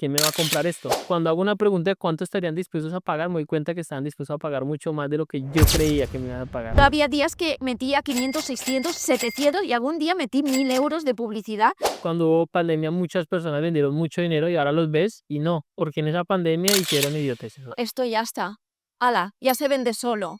¿quién me va a comprar esto? Cuando hago una pregunta de cuánto estarían dispuestos a pagar, me doy cuenta que estaban dispuestos a pagar mucho más de lo que yo creía que me iban a pagar. Había días que metía 500, 600, 700 y algún día metí 1000 euros de publicidad. Cuando hubo pandemia, muchas personas vendieron mucho dinero y ahora los ves y no, porque en esa pandemia hicieron idioteces. Esto ya está. Ala, ya se vende solo.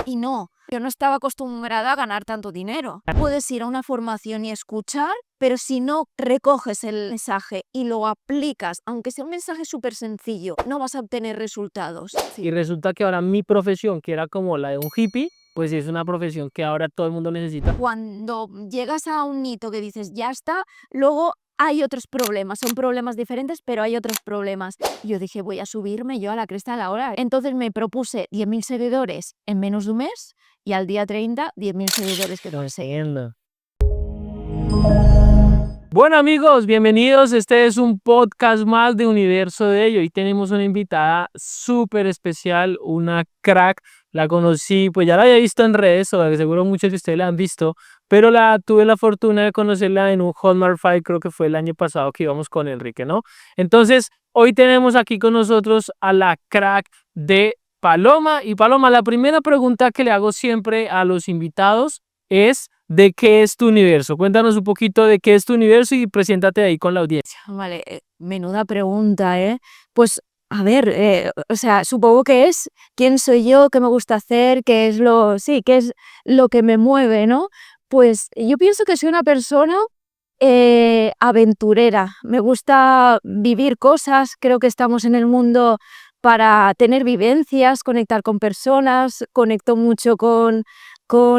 Y no, yo no estaba acostumbrada a ganar tanto dinero. Puedes ir a una formación y escuchar, pero si no recoges el mensaje y lo aplicas, aunque sea un mensaje súper sencillo, no vas a obtener resultados. Y resulta que ahora mi profesión, que era como la de un hippie, pues es una profesión que ahora todo el mundo necesita. Cuando llegas a un hito que dices, ya está, luego hay otros problemas, son problemas diferentes, pero hay otros problemas. Yo dije, voy a subirme yo a la cresta de la ola. Entonces me propuse 10.000 seguidores en menos de un mes y al día 30, 10.000 seguidores que no Entiendo. Bueno amigos, bienvenidos. Este es un podcast más de Universo de Ello. Y tenemos una invitada súper especial, una crack. La conocí, pues ya la había visto en redes, o seguro muchos de ustedes la han visto, pero tuve la fortuna de conocerla en un Hotmart Fight, creo que fue el año pasado que íbamos con Enrique, ¿no? Entonces, hoy tenemos aquí con nosotros a la crack de Paloma. Y Paloma, la primera pregunta que le hago siempre a los invitados es: ¿de qué es tu universo? Cuéntanos un poquito de qué es tu universo y preséntate ahí con la audiencia. Vale, menuda pregunta, ¿eh? Pues, a ver, o sea, supongo que es quién soy yo, qué me gusta hacer, qué es lo que me mueve, ¿no? Pues yo pienso que soy una persona aventurera. Me gusta vivir cosas, creo que estamos en el mundo para tener vivencias, conectar con personas, conecto mucho con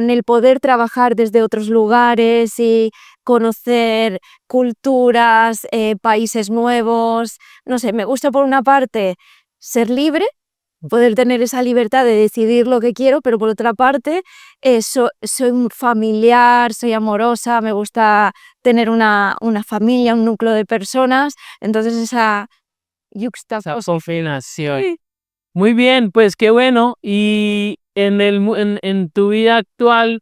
el poder trabajar desde otros lugares y conocer culturas, países nuevos. No sé, me gusta por una parte ser libre, poder tener esa libertad de decidir lo que quiero, pero por otra parte soy familiar, soy amorosa, me gusta tener una familia, un núcleo de personas, entonces esa Esa yuxtaposición. combinación. Sí. Muy bien, pues qué bueno. Y en tu vida actual,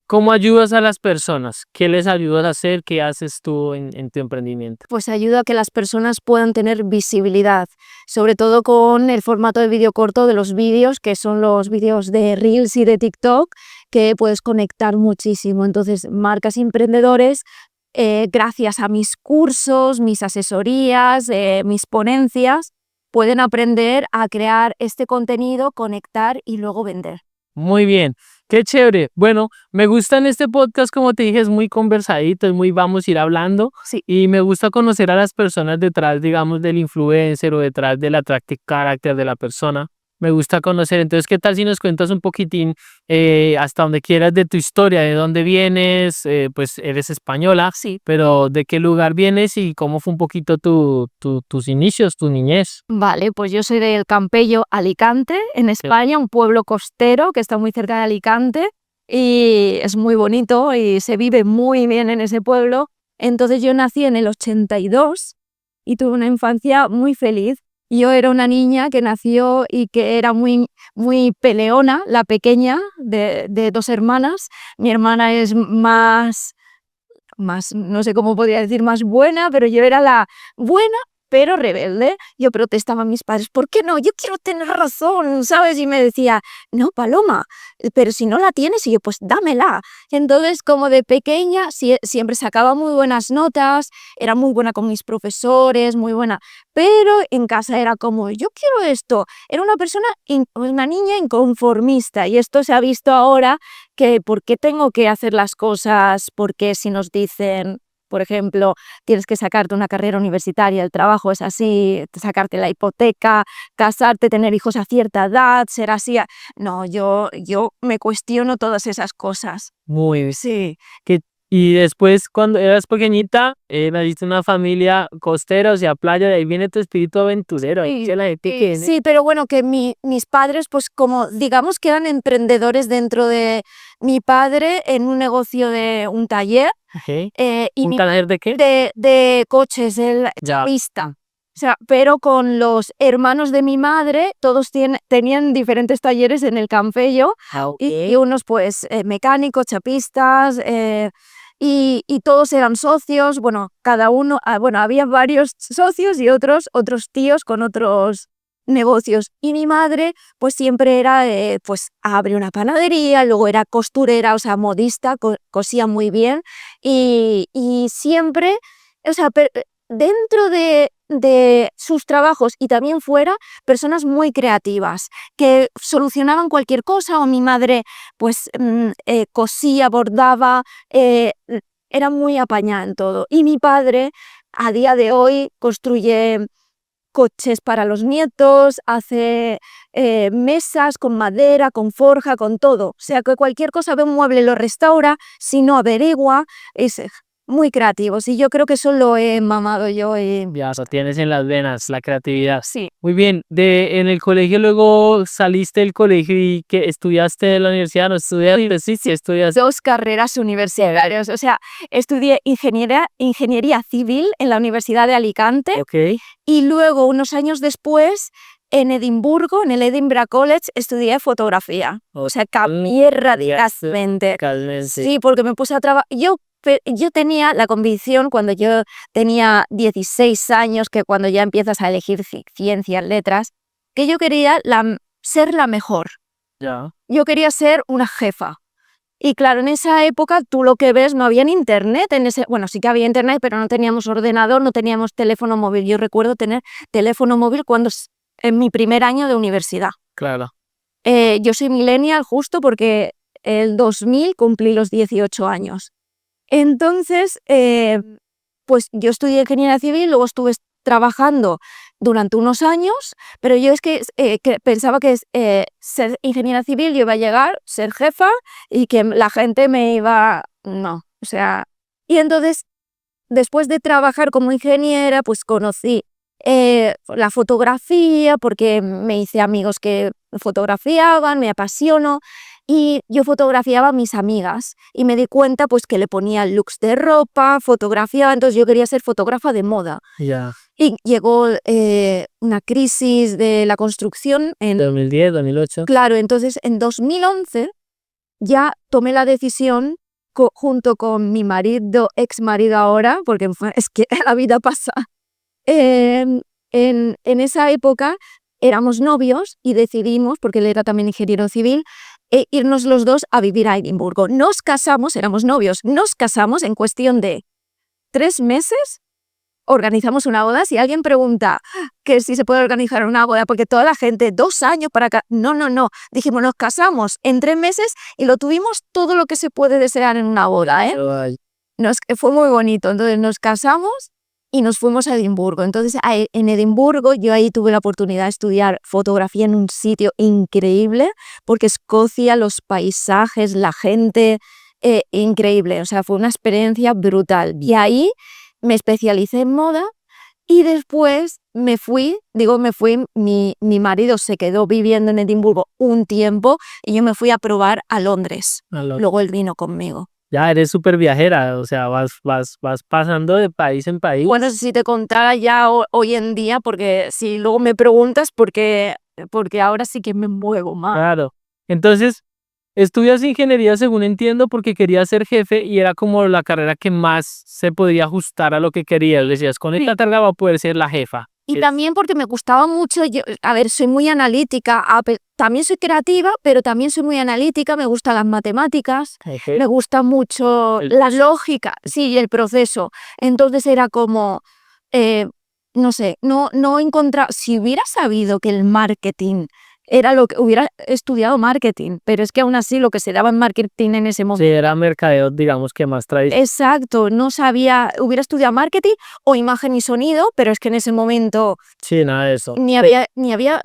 ¿cómo ayudas a las personas? ¿Qué les ayudas a hacer? ¿Qué haces tú en tu emprendimiento? Pues ayuda a que las personas puedan tener visibilidad, sobre todo con el formato de vídeo corto de los vídeos, que son los vídeos de Reels y de TikTok, que puedes conectar muchísimo. Entonces, marcas y emprendedores, gracias a mis cursos, mis asesorías, mis ponencias, pueden aprender a crear este contenido, conectar y luego vender. Muy bien, qué chévere. Bueno, me gusta en este podcast, como te dije, es muy conversadito, es muy vamos a ir hablando. Sí. Y me gusta conocer a las personas detrás, digamos, del influencer o detrás del attractive character de la persona. Me gusta conocer. Entonces, ¿qué tal si nos cuentas un poquitín, hasta donde quieras, de tu historia, de dónde vienes? Pues eres española, Sí. pero ¿de qué lugar vienes y cómo fue un poquito tus inicios, tu niñez? Vale, pues yo soy del Campello, Alicante, en España, un pueblo costero que está muy cerca de Alicante y es muy bonito y se vive muy bien en ese pueblo. Entonces yo nací en el 82 y tuve una infancia muy feliz. Yo era una niña que nació y que era muy, muy peleona, la pequeña de dos hermanas. Mi hermana es más, no sé cómo podría decir, más buena, pero yo era la buena pero rebelde. Yo protestaba a mis padres, ¿por qué no? Yo quiero tener razón, ¿sabes? Y me decía, no, Paloma, pero si no la tienes, y yo, pues dámela. Entonces, como de pequeña, siempre sacaba muy buenas notas, era muy buena con mis profesores, muy buena, pero en casa era como, yo quiero esto. Era una persona, una niña inconformista, y esto se ha visto ahora, que por qué tengo que hacer las cosas, porque si nos dicen, por ejemplo, tienes que sacarte una carrera universitaria, el trabajo es así, sacarte la hipoteca, casarte, tener hijos a cierta edad, ser así. No, yo me cuestiono todas esas cosas. Muy bien. Sí. Y después, cuando eras pequeñita, naciste en una familia costera, o sea, playa, de ahí viene tu espíritu aventurero. Ahí que la gente que viene. Sí, pero bueno, que mis padres, pues como digamos que eran emprendedores dentro de mi padre en un negocio de un taller. Ok. Y ¿Un taller de qué? de coches, el Ya. pista. O sea, pero con los hermanos de mi madre, todos tenían diferentes talleres en el Campello Ah, ok. y unos pues mecánicos, chapistas, y todos eran socios, bueno, cada uno, bueno, había varios socios y otros tíos con otros negocios. Y mi madre pues siempre era, pues abre una panadería, luego era costurera, o sea, modista, cosía muy bien y siempre, o sea, dentro de sus trabajos y también fuera, personas muy creativas que solucionaban cualquier cosa, o mi madre pues cosía, bordaba, era muy apañada en todo. Y mi padre a día de hoy construye coches para los nietos, hace mesas con madera, con forja, con todo. O sea que cualquier cosa, ve un mueble, lo restaura, si no averigua, es muy creativo. Y yo creo que eso lo he mamado yo. Ya, lo tienes en las venas, la creatividad. Sí. Muy bien, en el colegio luego saliste del colegio y que estudiaste en la universidad, no estudiaste, sí, estudiaste. 2 carreras universitarias, o sea, estudié ingeniería civil en la Universidad de Alicante. Ok. Y luego, unos años después, en Edimburgo, en el Edinburgh College, estudié fotografía. O sea, cambié radicalmente. Sí, porque me puse a trabajar. Yo tenía la convicción cuando yo tenía 16 años, que cuando ya empiezas a elegir ciencias, letras, que yo quería ser la mejor. Ya. Yo quería ser una jefa. Y claro, en esa época tú lo que ves, no había internet, bueno, sí que había internet, pero no teníamos ordenador, no teníamos teléfono móvil. Yo recuerdo tener teléfono móvil en mi primer año de universidad. Claro. Yo soy millennial justo porque el 2000 cumplí los 18 años. Entonces, pues yo estudié ingeniería civil, luego estuve trabajando durante unos años, pero yo es que pensaba que ser ingeniera civil yo iba a llegar, ser jefa y que la gente me iba... No, o sea... Y entonces, después de trabajar como ingeniera, pues conocí la fotografía, porque me hice amigos que fotografiaban, me apasionó, y yo fotografiaba a mis amigas y me di cuenta pues que le ponía looks de ropa, fotografiaba, entonces yo quería ser fotógrafa de moda. Ya. Y llegó una crisis de la construcción en 2010, 2008. Claro, entonces en 2011 ya tomé la decisión junto con mi ex marido ahora, porque es que la vida pasa. En esa época éramos novios y decidimos, porque él era también ingeniero civil, irnos los dos a vivir a Edimburgo. Nos casamos, éramos novios, nos casamos en cuestión de 3 meses. Organizamos una boda. Si alguien pregunta que si se puede organizar una boda, porque toda la gente, 2 años para acá, no. Dijimos, nos casamos en 3 meses y lo tuvimos todo lo que se puede desear en una boda, fue muy bonito. Entonces nos casamos y nos fuimos a Edimburgo. Entonces en Edimburgo yo ahí tuve la oportunidad de estudiar fotografía en un sitio increíble, porque Escocia, los paisajes, la gente, increíble. O sea, fue una experiencia brutal. Y ahí me especialicé en moda y después mi marido se quedó viviendo en Edimburgo un tiempo y yo me fui a probar a Londres. Luego él vino conmigo. Ya eres súper viajera, o sea, vas pasando de país en país. Bueno, si te contara ya hoy en día, porque si luego me preguntas, porque ahora sí que me muevo más. Claro. Entonces, estudias ingeniería, según entiendo, porque querías ser jefe y era como la carrera que más se podía ajustar a lo que querías. Decías, con esta carrera va a poder ser la jefa. Y también porque me gustaba mucho, soy muy analítica, también soy creativa, pero también soy muy analítica, me gustan las matemáticas, me gusta mucho la lógica, sí, el proceso. Entonces era como, no sé, no encontrar, si hubiera sabido que el marketing era lo que hubiera estudiado marketing, pero es que aún así lo que se daba en marketing en ese momento. Sí, era mercadeo, digamos que más tradicional. Exacto, no sabía, hubiera estudiado marketing o imagen y sonido, pero es que en ese momento sí, nada de eso. Ni había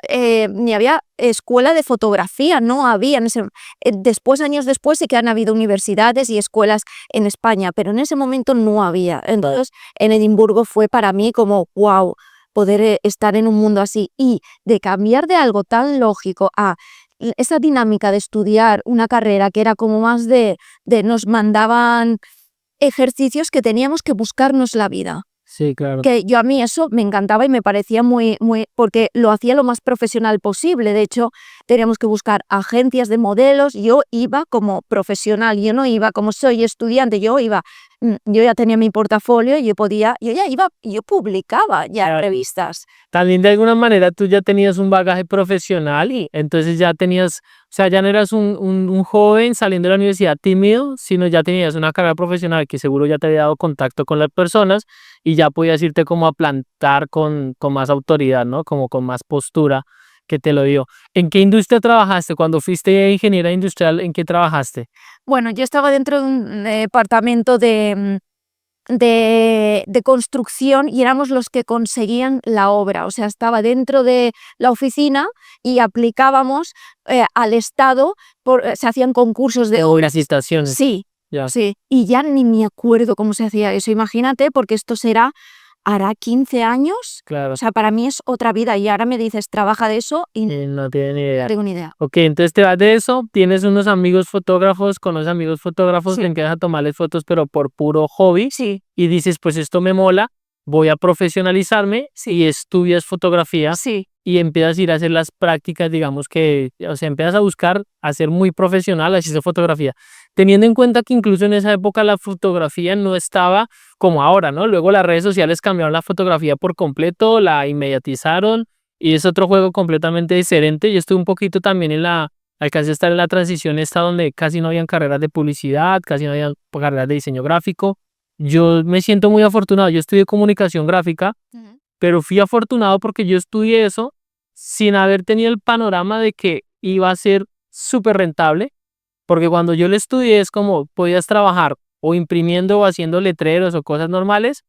escuela de fotografía, no había. Años después sí que han habido universidades y escuelas en España, pero en ese momento no había. Entonces en Edimburgo fue para mí como wow, poder estar en un mundo así y de cambiar de algo tan lógico a esa dinámica de estudiar una carrera que era como más de nos mandaban ejercicios que teníamos que buscarnos la vida. Sí, claro. Que yo a mí eso me encantaba y me parecía muy, porque lo hacía lo más profesional posible. De hecho, teníamos que buscar agencias de modelos. Yo iba como profesional, yo no iba como soy estudiante, yo ya tenía mi portafolio, yo publicaba ya Claro. revistas. También de alguna manera tú ya tenías un bagaje profesional, Sí. entonces ya tenías, o sea, ya no eras un joven saliendo de la universidad tímido, sino ya tenías una carrera profesional que seguro ya te había dado contacto con las personas y ya podías irte como a plantar con más autoridad, ¿no? Como con más postura que te lo dio. ¿En qué industria trabajaste? Cuando fuiste ingeniera industrial, ¿en qué trabajaste? Bueno, yo estaba dentro de un departamento de construcción y éramos los que conseguían la obra. O sea, estaba dentro de la oficina y aplicábamos al Estado, se hacían concursos de obras. Las estaciones, Sí, ya, sí. Y ya ni me acuerdo cómo se hacía eso. Imagínate, porque esto hará 15 años. claro. O sea, para mí es otra vida. Y ahora me dices, trabaja de eso y no No tiene ni idea. tengo ni idea. Ok, entonces te vas de eso, tienes unos amigos fotógrafos, conoces amigos fotógrafos Sí. que empiezas a tomarles fotos, pero por puro hobby, Sí, y dices, pues esto me mola, voy a profesionalizarme y estudias fotografía sí. y empiezas a ir a hacer las prácticas, digamos que, o sea, empiezas a buscar a ser muy profesional haciendo fotografía, teniendo en cuenta que incluso en esa época la fotografía no estaba como ahora, ¿no? Luego las redes sociales cambiaron la fotografía por completo, la inmediatizaron y es otro juego completamente diferente. Yo estuve un poquito también alcancé a estar en la transición esta donde casi no habían carreras de publicidad, casi no habían carreras de diseño gráfico. Yo me siento muy afortunado, yo estudié comunicación gráfica, Ujú. pero fui afortunado porque yo estudié eso sin haber tenido el panorama de que iba a ser súper rentable, porque cuando yo lo estudié es como podías trabajar o imprimiendo o haciendo letreros o cosas normales,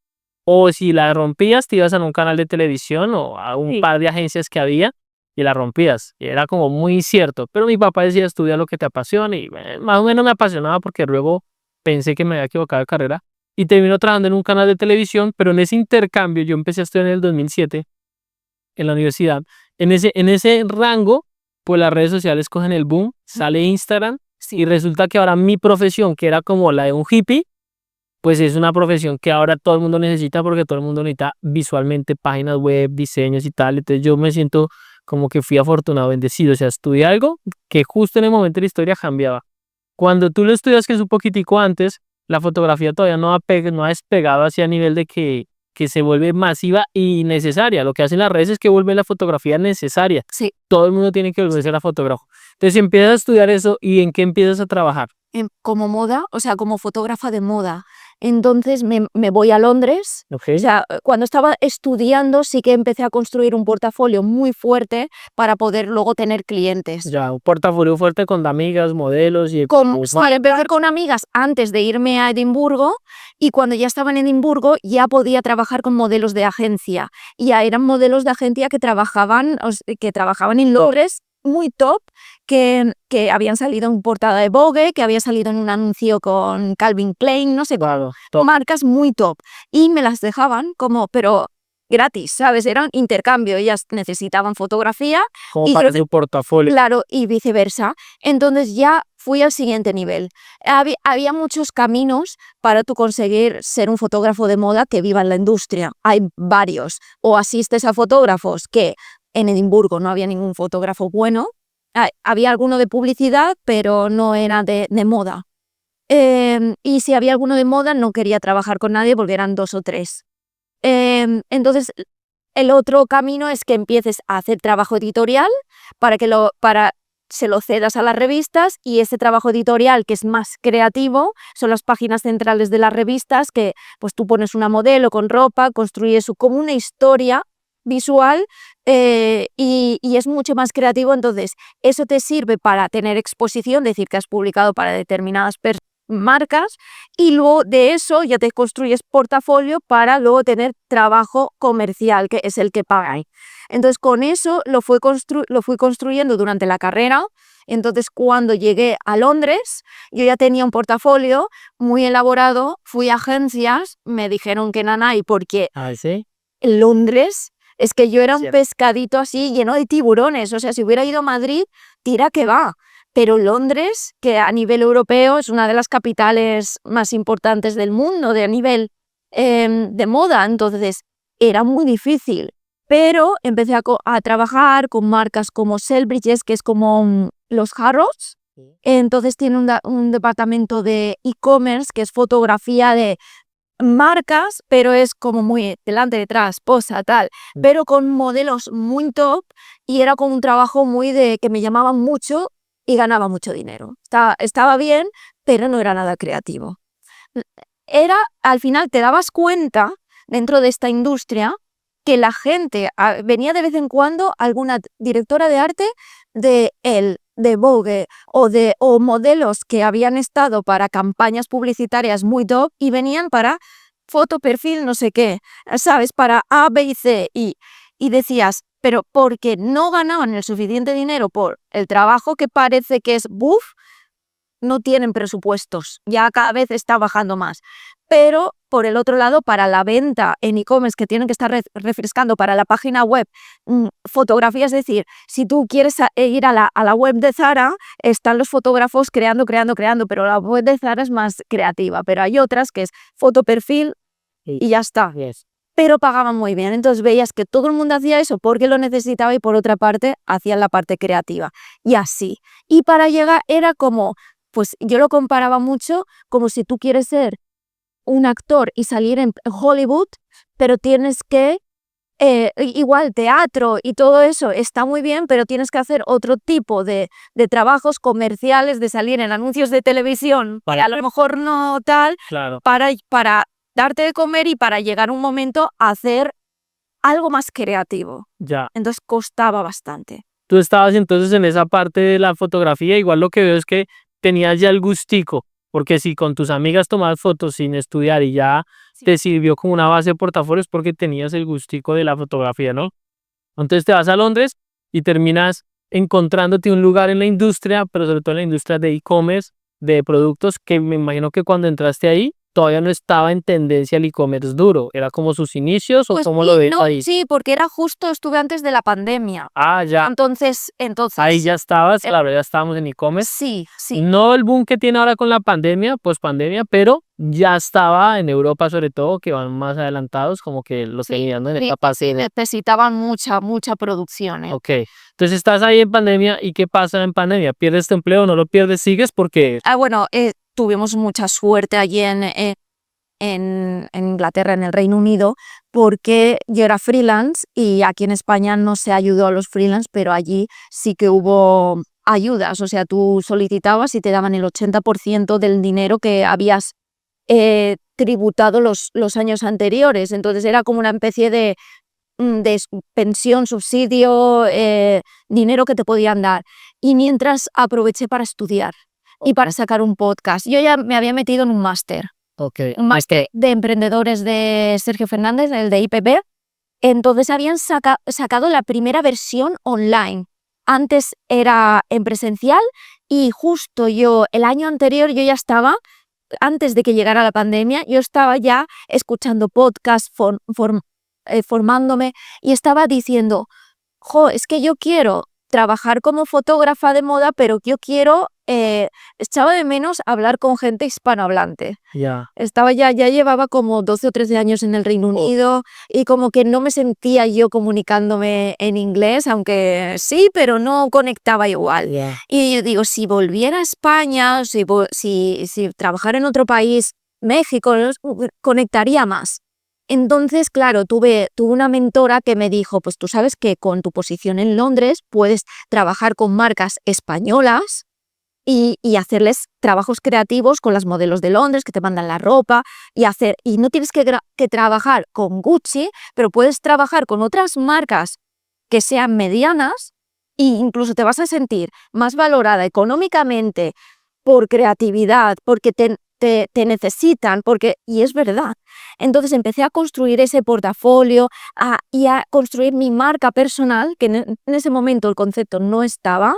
o si la rompías te ibas a un canal de televisión o a un Sí. par de agencias que había y la rompías. Y era como muy incierto, pero mi papá decía estudia lo que te apasiona y más o menos me apasionaba porque luego pensé que me había equivocado de carrera y terminó trabajando en un canal de televisión, pero en ese intercambio yo empecé a estudiar en el 2007 en la universidad. En ese rango, pues las redes sociales cogen el boom, sale Instagram y resulta que ahora mi profesión, que era como la de un hippie, pues es una profesión que ahora todo el mundo necesita porque todo el mundo necesita visualmente páginas web, diseños y tal. Entonces yo me siento como que fui afortunado, bendecido. O sea, estudié algo que justo en el momento de la historia cambiaba. Cuando tú lo estudias, que es un poquitico antes, la fotografía todavía no ha despegado hacia el nivel de que se vuelve masiva y necesaria. Lo que hacen las redes es que vuelve la fotografía necesaria. Sí. Todo el mundo tiene que volverse a fotógrafo. Entonces empiezas a estudiar eso y ¿en qué empiezas a trabajar? Como moda, o sea, como fotógrafa de moda. Entonces me voy a Londres. Ok. O sea, cuando estaba estudiando sí que empecé a construir un portafolio muy fuerte para poder luego tener clientes. Ya, un portafolio fuerte con amigas, modelos y Para empezar con amigas antes de irme a Edimburgo, y cuando ya estaba en Edimburgo ya podía trabajar con modelos de agencia. Y ya eran modelos de agencia que trabajaban en Londres, muy top, que habían salido en portada de Vogue, que había salido en un anuncio con Calvin Klein, no sé, claro, top, marcas muy top. Y me las dejaban pero gratis, ¿sabes? Era un intercambio. Ellas necesitaban fotografía como y para tu portafolio. claro, y viceversa. Entonces ya fui al siguiente nivel. Había muchos caminos para tú conseguir ser un fotógrafo de moda que viva en la industria. Hay varios. O asistes a fotógrafos que en Edimburgo no había ningún fotógrafo bueno. Había alguno de publicidad, pero no era de moda. Y si había alguno de moda, no quería trabajar con nadie porque eran 2 o 3. Entonces, el otro camino es que empieces a hacer trabajo editorial para se lo cedas a las revistas, y ese trabajo editorial, que es más creativo, son las páginas centrales de las revistas, que pues tú pones una modelo con ropa, construyes como una historia visual, y es mucho más creativo. Entonces eso te sirve para tener exposición, decir que has publicado para determinadas marcas, y luego de eso ya te construyes portafolio para luego tener trabajo comercial, que es el que pagáis. Entonces con eso lo fui construyendo durante la carrera. Entonces cuando llegué a Londres yo ya tenía un portafolio muy elaborado, fui a agencias, me dijeron que nanay porque ¿Sí? en Londres es que yo era un Cierto. pescadito así lleno de tiburones. O sea, si hubiera ido a Madrid, tira que va. Pero Londres, que a nivel europeo es una de las capitales más importantes del mundo, de a nivel de moda, entonces era muy difícil. Pero empecé a trabajar con marcas como Selfridges, que es como los jarros. Entonces tiene un departamento de e-commerce, que es fotografía de marcas, pero es como muy delante, detrás, posa, tal, pero con modelos muy top, y era como un trabajo muy de que me llamaban mucho y ganaba mucho dinero. Estaba bien, pero no era nada creativo. Al final te dabas cuenta, dentro de esta industria, que la gente venía de vez en cuando alguna directora de arte de Vogue o modelos que habían estado para campañas publicitarias muy top y venían para foto, perfil, no sé qué, ¿sabes? Para A, B y C. Y decías, pero porque no ganaban el suficiente dinero por el trabajo que parece que es buff, no tienen presupuestos, ya cada vez está bajando más. Pero por el otro lado, para la venta en e-commerce, que tienen que estar refrescando para la página web fotografías, es decir, si tú quieres ir a la web de Zara, están los fotógrafos creando, pero la web de Zara es más creativa, pero hay otras que es foto, perfil y ya está. Yes. Pero pagaban muy bien, entonces veías que todo el mundo hacía eso porque lo necesitaba y por otra parte hacían la parte creativa y así. Y para llegar era como, pues yo lo comparaba mucho como si tú quieres ser un actor y salir en Hollywood, pero tienes que, igual teatro y todo eso está muy bien, pero tienes que hacer otro tipo de trabajos comerciales, de salir en anuncios de televisión, a lo mejor no tal, Claro. para darte de comer y para llegar un momento a hacer algo más creativo. Ya. Entonces costaba bastante. Tú estabas entonces en esa parte de la fotografía, igual lo que veo es que tenías ya el gustico, porque si con tus amigas tomabas fotos sin estudiar y ya te sirvió como una base de portafolios porque tenías el gustico de la fotografía, ¿no? Entonces te vas a Londres y terminas encontrándote un lugar en la industria, pero sobre todo en la industria de e-commerce, de productos, que me imagino que cuando entraste ahí todavía no estaba en tendencia el e-commerce duro, era como sus inicios o Pues cómo lo ves no, ahí. sí, porque era justo, estuve antes de la pandemia. Ah, ya. Entonces Ahí ya estabas, claro, ya estábamos en e-commerce. sí. No el boom que tiene ahora con la pandemia, post-pandemia, pero ya estaba en Europa sobre todo, que van más adelantados, como que lo tenían en esta fase. Necesitaban mucha producción. Ok, entonces estás ahí en pandemia, ¿y qué pasa en pandemia? ¿Pierdes tu empleo, no lo pierdes, sigues? Porque Bueno, tuvimos mucha suerte allí en Inglaterra, en el Reino Unido, porque yo era freelance y aquí en España no se ayudó a los freelance, pero allí sí que hubo ayudas. O sea, tú solicitabas y te daban el 80% del dinero que habías tributado los años anteriores. Entonces era como una especie de pensión, subsidio, dinero que te podían dar. Y mientras aproveché para estudiar y para sacar un podcast. Yo ya me había metido en un máster. Un máster de emprendedores de Sergio Fernández, el de IPP. Entonces habían sacado la primera versión online. Antes era en presencial y justo el año anterior yo ya estaba, antes de que llegara la pandemia, yo estaba ya escuchando podcasts, formándome y estaba diciendo, es que yo quiero trabajar como fotógrafa de moda, pero yo quiero, echaba de menos hablar con gente hispanohablante. ya. Ya llevaba como 12 o 13 años en el Reino Unido y como que no me sentía yo comunicándome en inglés, aunque sí, pero no conectaba igual. Yeah. Y yo digo, si volviera a España, si trabajara en otro país, México, conectaría más. Entonces, claro, tuve una mentora que me dijo, pues tú sabes que con tu posición en Londres puedes trabajar con marcas españolas y hacerles trabajos creativos con las modelos de Londres que te mandan la ropa y no tienes que trabajar con Gucci, pero puedes trabajar con otras marcas que sean medianas e incluso te vas a sentir más valorada económicamente por creatividad, porque te necesitan, y es verdad. Entonces empecé a construir ese portafolio y a construir mi marca personal, que en ese momento el concepto no estaba,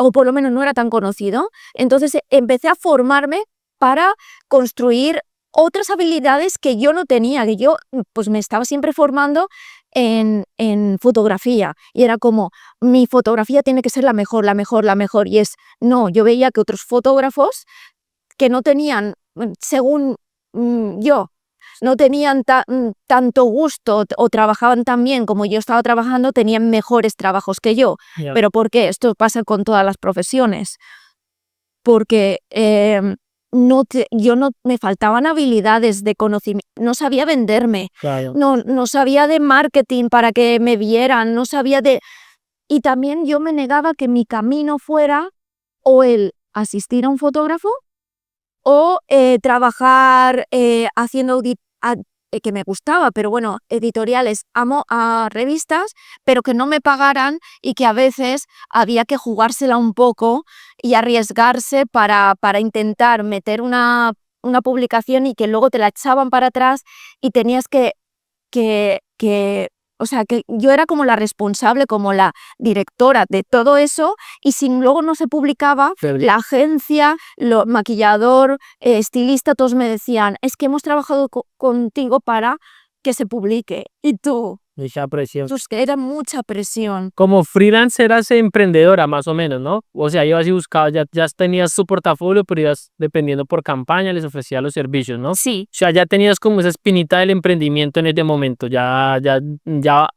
o por lo menos no era tan conocido. Entonces empecé a formarme para construir otras habilidades que yo no tenía, que yo pues me estaba siempre formando en fotografía y era como, mi fotografía tiene que ser la mejor, y yo veía que otros fotógrafos que no tenían, según yo, no tenían tanto gusto o trabajaban tan bien como yo estaba trabajando, tenían mejores trabajos que yo. Ya. ¿Pero por qué? Esto pasa con todas las profesiones. Porque yo no me faltaban habilidades de conocimiento, no sabía venderme, Claro. no sabía de marketing para que me vieran, no sabía de... Y también yo me negaba que mi camino fuera o el asistir a un fotógrafo o trabajar haciendo que me gustaba, pero bueno, editoriales, amo a revistas, pero que no me pagaran y que a veces había que jugársela un poco y arriesgarse para intentar meter una publicación y que luego te la echaban para atrás y tenías o sea, que yo era como la responsable, como la directora de todo eso, y si luego no se publicaba, la agencia, maquillador, estilista, todos me decían, es que hemos trabajado contigo para que se publique. Y tú, Mucha presión. pues que era mucha presión. Como freelance eras emprendedora, más o menos, ¿no? O sea, ibas y buscabas, ya tenías tu portafolio, pero ibas dependiendo por campaña, les ofrecías los servicios, ¿no? Sí, O sea, ya tenías como esa espinita del emprendimiento en ese momento, ya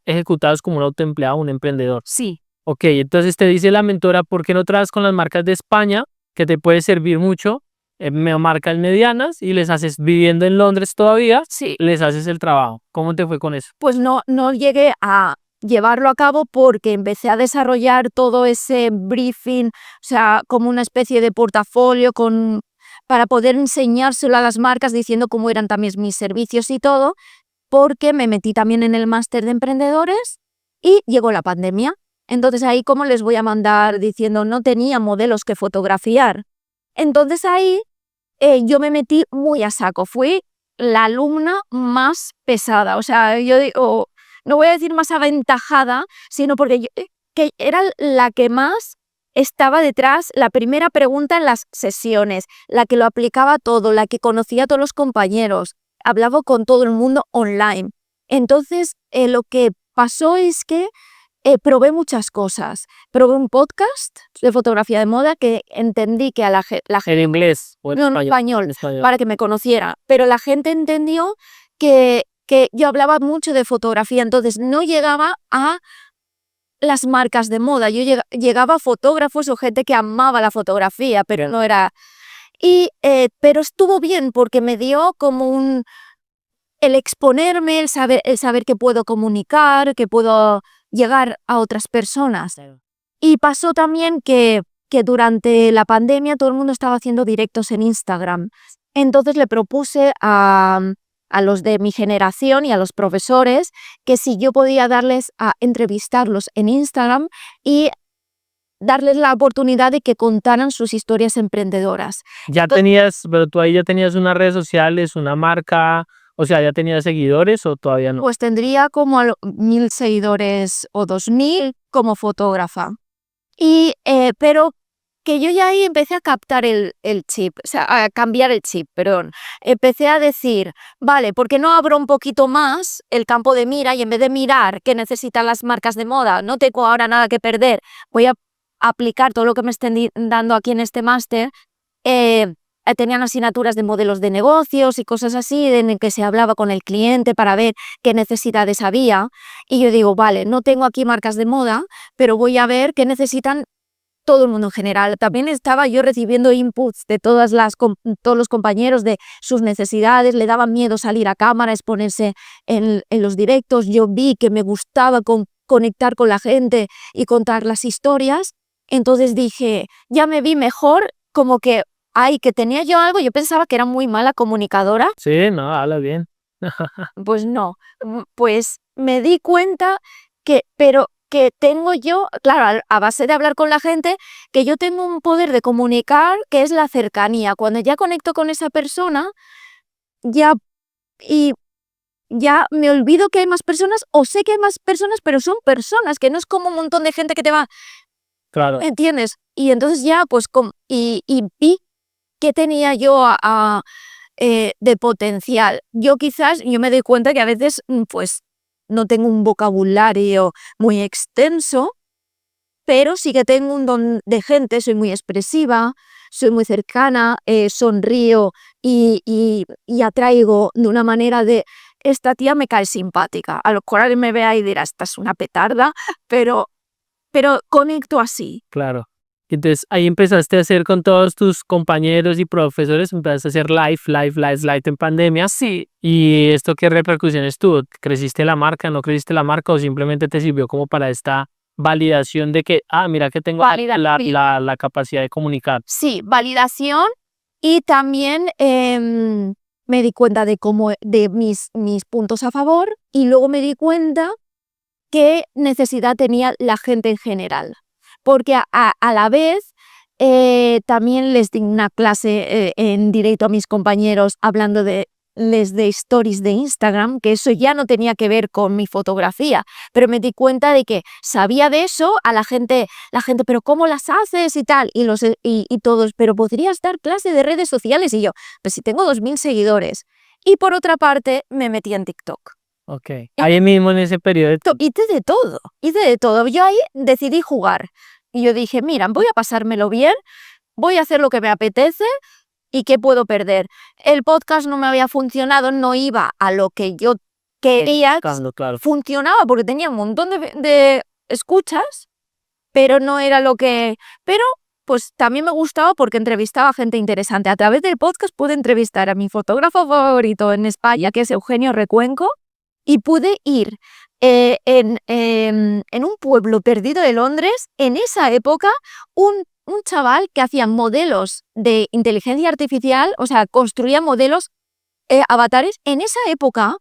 ejecutabas como un autoempleado, un emprendedor. sí. Ok, entonces te dice la mentora, ¿por qué no trabajas con las marcas de España, que te puede servir mucho? Marcas medianas y les haces, viviendo en Londres todavía, Sí. les haces el trabajo. ¿Cómo te fue con eso? Pues no llegué a llevarlo a cabo porque empecé a desarrollar todo ese briefing, o sea, como una especie de portafolio para poder enseñárselo a las marcas diciendo cómo eran también mis servicios y todo, porque me metí también en el máster de emprendedores y llegó la pandemia. Entonces ahí, ¿cómo les voy a mandar diciendo no tenía modelos que fotografiar? Entonces ahí yo me metí muy a saco, fui la alumna más pesada, o sea, yo digo, no voy a decir más aventajada, sino porque yo, que era la que más estaba detrás, la primera pregunta en las sesiones, la que lo aplicaba todo, la que conocía a todos los compañeros, hablaba con todo el mundo online. Entonces, lo que pasó es que probé muchas cosas. Probé un podcast de fotografía de moda que entendí que a la gente... ¿En inglés o en No, en español? español, para que me conociera. Pero la gente entendió que yo hablaba mucho de fotografía, entonces no llegaba a las marcas de moda. Yo llegaba a fotógrafos o gente que amaba la fotografía, pero no era... pero estuvo bien porque me dio como el exponerme, el saber que puedo comunicar, que puedo llegar a otras personas. Y pasó también que durante la pandemia todo el mundo estaba haciendo directos en Instagram. Entonces le propuse a los de mi generación y a los profesores que si yo podía entrevistarlos en Instagram y darles la oportunidad de que contaran sus historias emprendedoras. Pero tú ahí ya tenías unas redes sociales, una marca, o sea, ¿ya tenías seguidores o todavía no? Pues tendría como 1.000 seguidores o 2.000 como fotógrafa. Pero que yo ya ahí empecé a captar el chip, o sea, a cambiar el chip, perdón. Empecé a decir, vale, ¿por qué no abro un poquito más el campo de mira y en vez de mirar qué necesitan las marcas de moda, no tengo ahora nada que perder, voy a aplicar todo lo que me estén dando aquí en este máster? Tenían asignaturas de modelos de negocios y cosas así, en el que se hablaba con el cliente para ver qué necesidades había. Y yo digo, vale, no tengo aquí marcas de moda, pero voy a ver qué necesitan todo el mundo en general. También estaba yo recibiendo inputs de todos los compañeros de sus necesidades, le daba miedo salir a cámara, exponerse en los directos. Yo vi que me gustaba conectar con la gente y contar las historias. Entonces dije, ya me vi mejor, como que que tenía yo algo. Yo pensaba que era muy mala comunicadora. Sí, no, habla bien. Pues no, pues me di cuenta pero que tengo yo, claro, a base de hablar con la gente, que yo tengo un poder de comunicar que es la cercanía. Cuando ya conecto con esa persona, ya me olvido que hay más personas, o sé que hay más personas, pero son personas, que no es como un montón de gente que te va... Claro. ¿Entiendes? Y entonces ya, pues, y vi que tenía yo de potencial. Yo me doy cuenta que a veces, pues, no tengo un vocabulario muy extenso, pero sí que tengo un don de gente, soy muy expresiva, soy muy cercana, sonrío y atraigo de una manera de, esta tía me cae simpática. A lo mejor alguien me vea y dirá, esta es una petarda, pero conecto así. Claro. Entonces ahí empezaste a hacer con todos tus compañeros y profesores, empezaste a hacer live en pandemia. Sí. ¿Y esto qué repercusiones tuvo? ¿Creciste la marca, no creciste la marca o simplemente te sirvió como para esta validación de que, mira que tengo la capacidad de comunicar? Sí, validación y también me di cuenta de mis puntos a favor y luego me di cuenta qué necesidad tenía la gente en general. Porque a la vez también les di una clase en directo a mis compañeros hablando de stories de Instagram, que eso ya no tenía que ver con mi fotografía, pero me di cuenta de que sabía de eso a la gente, pero ¿cómo las haces y tal? Y todos, pero podrías dar clase de redes sociales, y yo, pues si tengo 2000 seguidores. Y por otra parte me metí en TikTok. Ok, ahí mismo en ese periodo. Hice de todo. Yo ahí decidí jugar. Y yo dije, mira, voy a pasármelo bien, voy a hacer lo que me apetece y ¿qué puedo perder? El podcast no me había funcionado, no iba a lo que yo quería. Claro. Funcionaba porque tenía un montón de escuchas, pero no era lo que... Pero pues también me gustaba porque entrevistaba a gente interesante. A través del podcast pude entrevistar a mi fotógrafo favorito en España, que es Eugenio Recuenco, y pude ir en un pueblo perdido de Londres, en esa época, un chaval que hacía modelos de inteligencia artificial, o sea, construía modelos, avatares. En esa época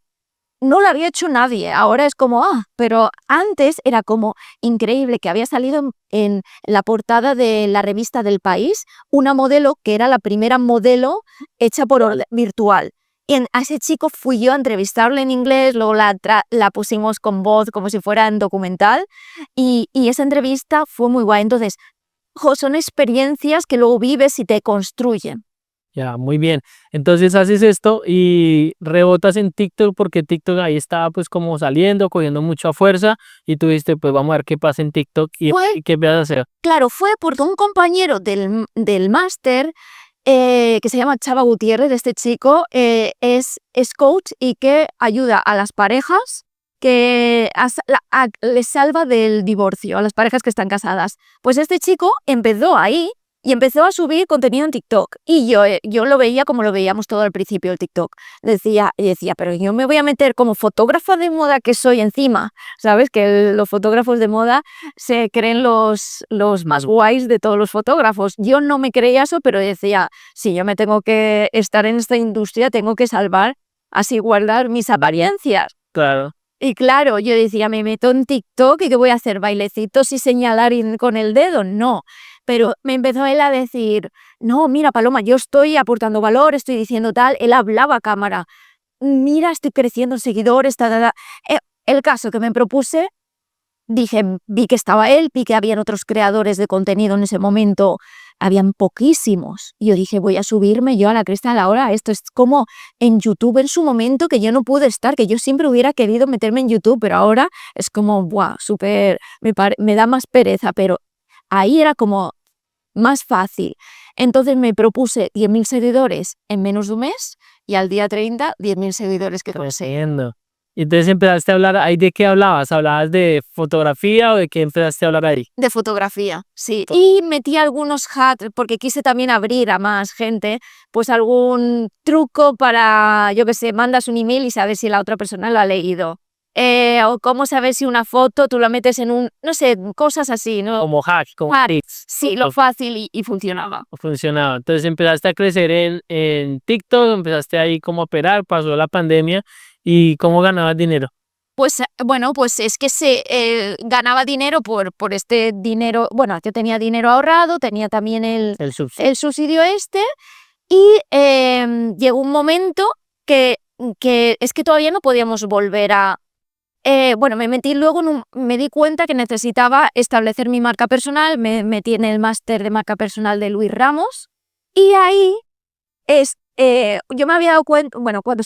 no lo había hecho nadie, ahora es como, pero antes era como increíble que había salido en la portada de la revista del País una modelo que era la primera modelo hecha por virtual. Y a ese chico fui yo a entrevistarlo en inglés, luego la pusimos con voz como si fuera en documental y esa entrevista fue muy guay. Entonces, son experiencias que luego vives y te construyen. Ya, muy bien. Entonces haces esto y rebotas en TikTok porque TikTok ahí estaba pues como saliendo, cogiendo mucha fuerza y tú dijiste, pues vamos a ver qué pasa en TikTok y qué vas a hacer. Claro, fue porque un compañero del máster que se llama Chava Gutiérrez, este chico, es coach y que ayuda a las parejas, que les salva del divorcio, a las parejas que están casadas. Pues este chico empezó ahí y empezó a subir contenido en TikTok. Y yo lo veía como lo veíamos todo al principio el TikTok. Decía, pero yo me voy a meter como fotógrafa de moda que soy encima. ¿Sabes? Que los fotógrafos de moda se creen los más guays de todos los fotógrafos. Yo no me creía eso, pero decía, si yo me tengo que estar en esta industria, tengo que salvar, así guardar mis apariencias. Claro. Y claro, yo decía, me meto en TikTok y ¿qué voy a hacer? ¿Bailecitos y señalar con el dedo? No. Pero me empezó él a decir, no, mira Paloma, yo estoy aportando valor, estoy diciendo tal. Él hablaba a cámara, mira, estoy creciendo en seguidores, El caso que me propuse, vi que estaba él, vi que habían otros creadores de contenido en ese momento, habían poquísimos. Y yo dije, voy a subirme yo a la cresta de la hora. Esto es como en YouTube en su momento, que yo no pude estar, que yo siempre hubiera querido meterme en YouTube, pero ahora es como, súper, me da más pereza, pero ahí era como más fácil. Entonces me propuse 10.000 seguidores en menos de un mes y al día 30, 10.000 seguidores que conseguí. Y entonces empezaste a hablar, ¿ahí de qué hablabas? ¿Hablabas de fotografía o de qué empezaste a hablar ahí? De fotografía, sí. Y metí algunos hacks, porque quise también abrir a más gente, pues algún truco para, yo qué sé, mandas un email y sabes si la otra persona lo ha leído. O cómo saber si una foto tú la metes en no sé, cosas así, ¿no? Como hacks, como tips. Sí, lo fácil y funcionaba. Funcionaba. Entonces empezaste a crecer en TikTok, empezaste ahí como a operar, pasó la pandemia. ¿Y cómo ganabas dinero? Pues bueno, pues es que ganaba dinero por este dinero. Bueno, yo tenía dinero ahorrado, tenía también el subsidio y llegó un momento que es que todavía no podíamos volver a... bueno, me metí luego, me di cuenta que necesitaba establecer mi marca personal, me metí en el máster de marca personal de Luis Ramos y ahí yo me había dado cuenta, bueno, cuando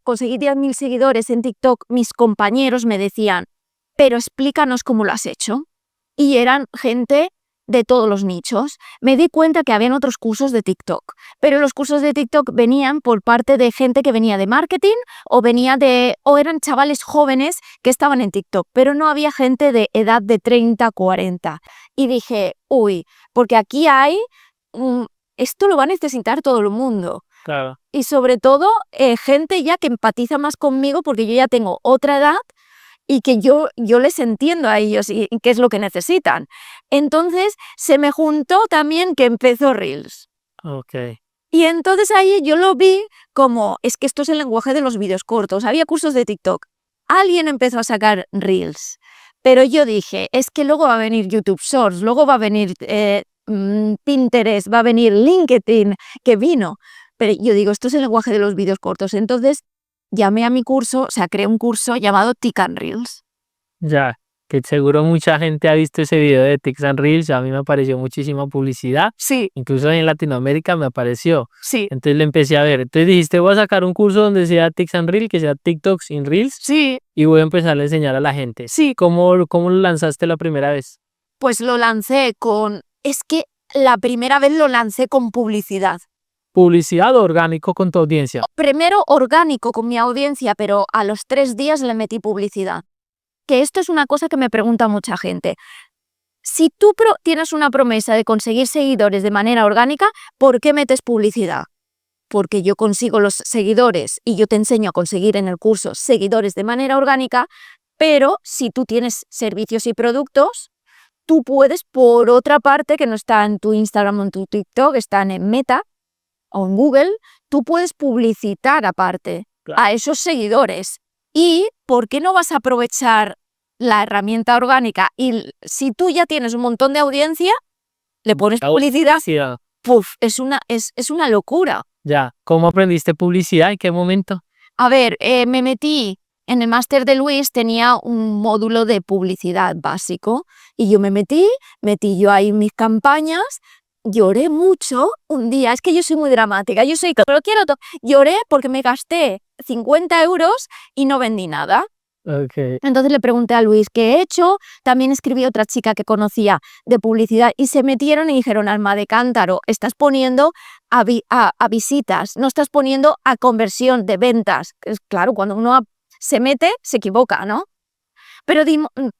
conseguí 10.000 seguidores en TikTok, mis compañeros me decían, pero explícanos cómo lo has hecho. Y eran gente de todos los nichos. Me di cuenta que habían otros cursos de TikTok, pero los cursos de TikTok venían por parte de gente que venía de marketing o eran chavales jóvenes que estaban en TikTok, pero no había gente de edad de 30, 40. Y dije, uy, porque aquí hay, esto lo va a necesitar todo el mundo. Claro. Y sobre todo gente ya que empatiza más conmigo porque yo ya tengo otra edad y que yo les entiendo a ellos y qué es lo que necesitan. Entonces se me juntó también que empezó Reels. Ok. Y entonces ahí yo lo vi como, es que esto es el lenguaje de los vídeos cortos. Había cursos de TikTok. Alguien empezó a sacar Reels. Pero yo dije, es que luego va a venir YouTube Shorts, luego va a venir Pinterest, va a venir LinkedIn, que vino. Pero yo digo, esto es el lenguaje de los vídeos cortos. Entonces llamé a mi curso, o sea, creé un curso llamado Tik and Reels. Ya, que seguro mucha gente ha visto ese video de Tics and Reels. A mí me apareció muchísima publicidad. Sí, Incluso en Latinoamérica me apareció. sí, Entonces le empecé a ver. Entonces dijiste, voy a sacar un curso donde sea Tics and Reels, que sea TikToks in Reels, sí, y voy a empezar a enseñar a la gente. sí. ¿Cómo lo lanzaste la primera vez? Pues lo lancé es que la primera vez lo lancé con publicidad. ¿Publicidad o orgánico con tu audiencia? Primero orgánico con mi audiencia, pero a los 3 días le metí publicidad. Que esto es una cosa que me pregunta mucha gente. Si tú tienes una promesa de conseguir seguidores de manera orgánica, ¿por qué metes publicidad? Porque yo consigo los seguidores y yo te enseño a conseguir en el curso seguidores de manera orgánica, pero si tú tienes servicios y productos, tú puedes, por otra parte, que no está en tu Instagram o en tu TikTok, están en Meta o en Google, tú puedes publicitar aparte a esos seguidores. ¿Y por qué no vas a aprovechar la herramienta orgánica? Y si tú ya tienes un montón de audiencia, le pones publicidad, ¡puf! Es una locura. Ya, ¿cómo aprendiste publicidad? ¿En qué momento? A ver, me metí en el máster de Luis, tenía un módulo de publicidad básico y yo metí yo ahí mis campañas. Lloré mucho un día, es que yo soy muy dramática, lloré porque me gasté 50 euros y no vendí nada. Okay. Entonces le pregunté a Luis qué he hecho, también escribí a otra chica que conocía de publicidad y se metieron y dijeron, alma de cántaro, estás poniendo a visitas, no estás poniendo a conversión de ventas. Claro, cuando uno se mete, se equivoca, ¿no? Pero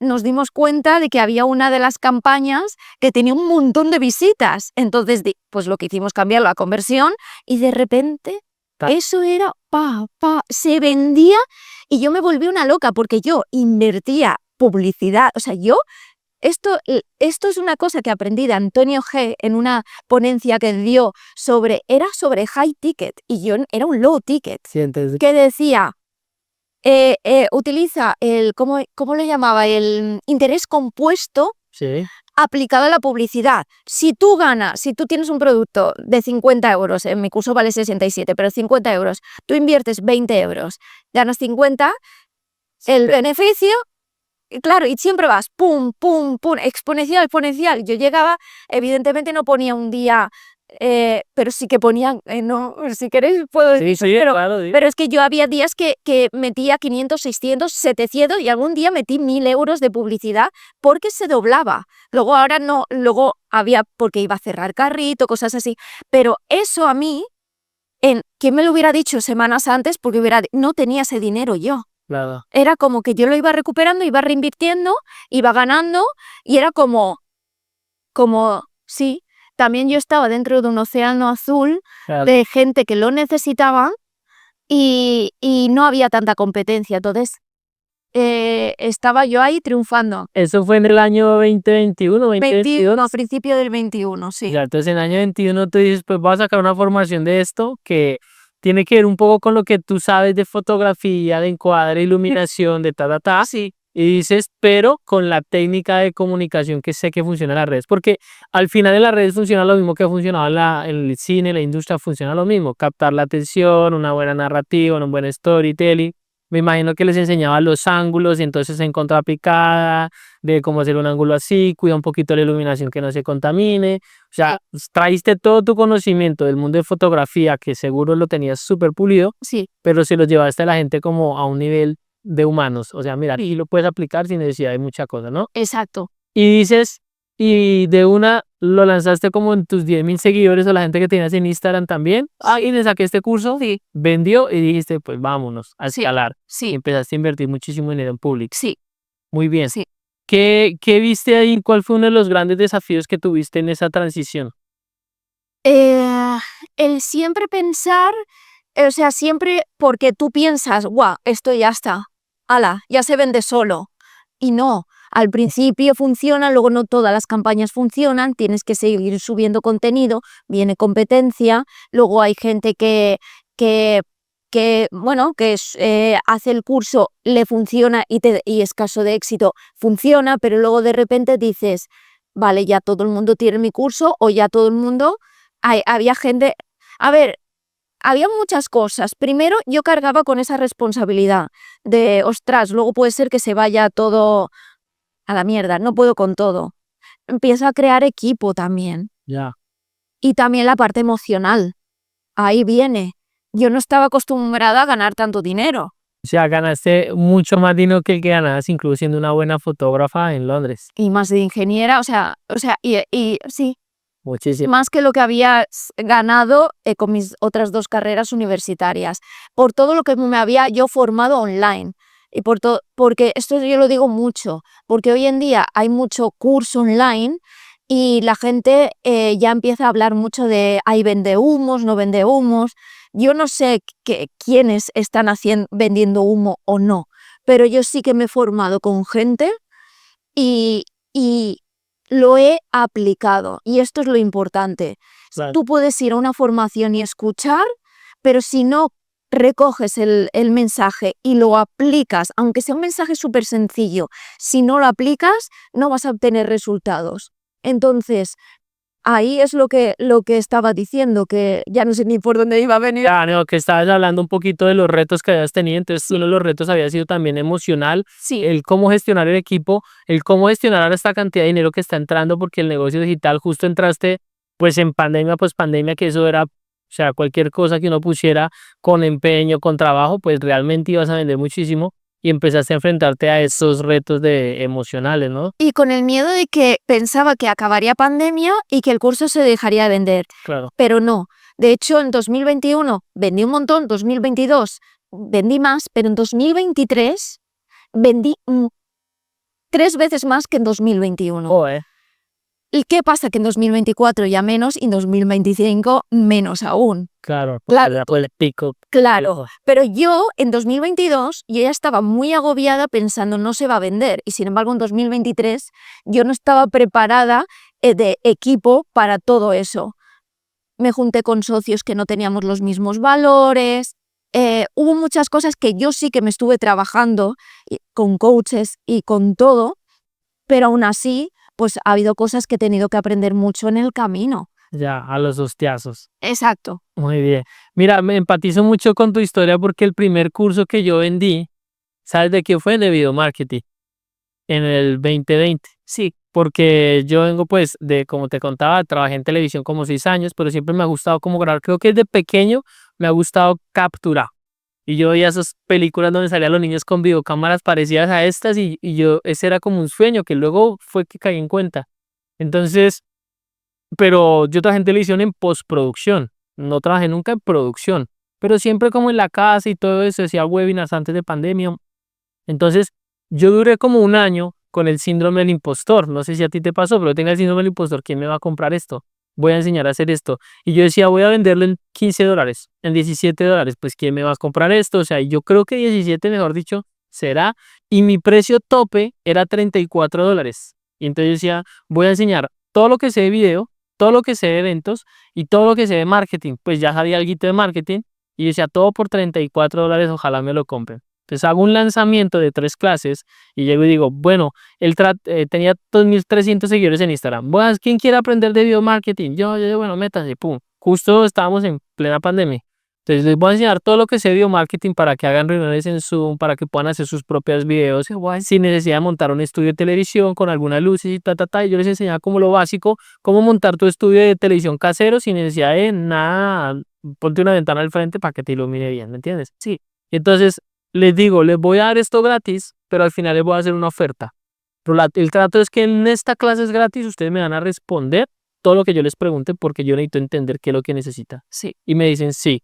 nos dimos cuenta de que había una de las campañas que tenía un montón de visitas. Entonces, pues lo que hicimos cambiarlo a conversión y de repente eso era se vendía y yo me volví una loca porque yo invertía publicidad. O sea, esto es una cosa que aprendí de Antonio G. en una ponencia que dio era sobre high ticket y yo era un low ticket. Que decía... utiliza ¿cómo le llamaba? El interés compuesto aplicado a la publicidad. Si tú tienes un producto de 50 euros, en mi curso vale 67, pero 50 euros, tú inviertes 20 euros, ganas 50, el beneficio, claro, y siempre vas pum, pum, pum, exponencial. Yo llegaba, evidentemente no ponía un día... pero sí que ponían, no, si queréis puedo decir, pero es que yo había días que metía 500, 600, 700 y algún día metí 1000 euros de publicidad porque se doblaba. Luego ahora no, luego había porque iba a cerrar carrito, cosas así, pero eso a mí, ¿quién me lo hubiera dicho semanas antes? Porque no tenía ese dinero yo. Claro. Era como que yo lo iba recuperando, iba reinvirtiendo, iba ganando y era como sí. También yo estaba dentro de un océano azul de gente que lo necesitaba y no había tanta competencia. Entonces, estaba yo ahí triunfando. ¿Eso fue en el año 2021, 2022? No, a principio del 21, sí. Ya, entonces en el año 21 tú dices, pues voy a sacar una formación de esto que tiene que ver un poco con lo que tú sabes de fotografía, de encuadre, iluminación, de ta. Sí. Y dices, pero con la técnica de comunicación que sé que funciona en las redes. Porque al final en las redes funciona lo mismo que ha funcionado en el cine, la industria funciona lo mismo. Captar la atención, una buena narrativa, un buen storytelling. Me imagino que les enseñaba los ángulos y entonces en contrapicada, de cómo hacer un ángulo así, cuida un poquito la iluminación que no se contamine. O sea, traíste todo tu conocimiento del mundo de fotografía, que seguro lo tenías súper pulido, Sí. pero se los llevaste a la gente como a un nivel de humanos. O sea, mira, y lo puedes aplicar sin necesidad de mucha cosa, ¿no? Exacto. Y dices, y de una lo lanzaste como en tus 10.000 seguidores o la gente que tenías en Instagram también. Y le saqué este curso, Sí, vendió y dijiste, pues vámonos a sí, escalar. Y sí, empezaste a invertir muchísimo dinero en Publix. sí, Muy bien. sí. ¿Qué viste ahí? ¿Cuál fue uno de los grandes desafíos que tuviste en esa transición? El siempre pensar, o sea, siempre porque tú piensas, guau, esto ya está, ala, ya se vende solo. Y no, al principio funciona, luego no todas las campañas funcionan, tienes que seguir subiendo contenido, viene competencia, luego hay gente bueno, hace el curso, le funciona y es caso de éxito, funciona, pero luego de repente dices, vale, ya todo el mundo tiene mi curso o ya todo el mundo había gente, a ver, había muchas cosas. Primero, yo cargaba con esa responsabilidad de, ostras, luego puede ser que se vaya todo a la mierda, no puedo con todo. Empiezo a crear equipo también. Ya. Y también la parte emocional. Ahí viene. Yo no estaba acostumbrada a ganar tanto dinero. O sea, ganaste mucho más dinero que el que ganabas, incluso siendo una buena fotógrafa en Londres. Y más de ingeniera, y sí, Muchísimo. más que lo que había ganado con mis otras 2 carreras universitarias, por todo lo que me había yo formado online. Y porque esto yo lo digo mucho, porque hoy en día hay mucho curso online y la gente ya empieza a hablar mucho de hay vende humos, no vende humos. Yo no sé quiénes están vendiendo humo o no, pero yo sí que me he formado con gente y, y lo he aplicado. Y esto es lo importante. Claro. Tú puedes ir a una formación y escuchar, pero si no recoges el mensaje y lo aplicas, aunque sea un mensaje súper sencillo, si no lo aplicas, no vas a obtener resultados. Entonces, ahí es lo que estaba diciendo, que ya no sé ni por dónde iba a venir. Ya, no, que estabas hablando un poquito de los retos que habías tenido, entonces uno de los retos había sido también emocional, Sí, el cómo gestionar el equipo, el cómo gestionar ahora esta cantidad de dinero que está entrando, porque el negocio digital justo entraste pues en pandemia, pues pandemia, que eso era, o sea, cualquier cosa que uno pusiera con empeño, con trabajo, pues realmente ibas a vender muchísimo y empezaste a enfrentarte a esos retos de emocionales, ¿no? y con el miedo de que pensaba que acabaría pandemia y que el curso se dejaría de vender. Claro. Pero no. De hecho, en 2021 vendí un montón, 2022 vendí más, pero en 2023 vendí 3 veces más que en 2021. Joder, ¿Y qué pasa? Que en 2024 ya menos y en 2025 menos aún. claro, Claro, ya fue el pico. claro. Pero yo en 2022 yo ya estaba muy agobiada pensando no se va a vender y sin embargo en 2023 yo no estaba preparada de equipo para todo eso. Me junté con socios que no teníamos los mismos valores, hubo muchas cosas que yo sí que me estuve trabajando con coaches y con todo, pero aún así, pues ha habido cosas que he tenido que aprender mucho en el camino. Ya, a los hostiazos. Exacto. Muy bien. Mira, me empatizo mucho con tu historia porque el primer curso que yo vendí, ¿sabes de qué fue? De video marketing en el 2020. Sí, Porque yo vengo pues de, como te contaba, trabajé en televisión como 6 años, pero siempre me ha gustado como grabar. Creo que desde pequeño me ha gustado capturar. Y yo veía esas películas donde salían los niños con videocámaras parecidas a estas y yo, ese era como un sueño que luego fue que caí en cuenta. Entonces, pero yo trabajé en televisión en postproducción, no trabajé nunca en producción, pero siempre como en la casa y todo eso, hacía webinars antes de pandemia. Entonces, yo duré como un año con el síndrome del impostor. No sé si a ti te pasó, pero tenga el síndrome del impostor. ¿Quién me va a comprar esto? Voy a enseñar a hacer esto. Y yo decía, voy a venderlo en $15, en $17. Pues, ¿quién me va a comprar esto? O sea, yo creo que 17, mejor dicho, será. Y mi precio tope era $34. Y entonces yo decía, voy a enseñar todo lo que sé de video, todo lo que sé de eventos y todo lo que sé de marketing. Pues ya sabía algo de marketing. Y yo decía, todo por $34, ojalá me lo compren. Entonces hago un lanzamiento de 3 clases y llego y digo, bueno, él tenía 2.300 seguidores en Instagram. Bueno, ¿quién quiere aprender de video marketing? Bueno, métase, pum. Justo estábamos en plena pandemia. Entonces les voy a enseñar todo lo que sé de video marketing para que hagan reuniones en Zoom, para que puedan hacer sus propios videos, sin necesidad de montar un estudio de televisión con algunas luces y ta. Y yo les enseñaba como lo básico, cómo montar tu estudio de televisión casero sin necesidad de nada. Ponte una ventana al frente para que te ilumine bien, ¿me entiendes? Sí. Entonces les digo, les voy a dar esto gratis, pero al final les voy a hacer una oferta. Pero el trato es que en esta clase es gratis, ustedes me van a responder todo lo que yo les pregunte porque yo necesito entender qué es lo que necesita. Sí. Y me dicen, sí.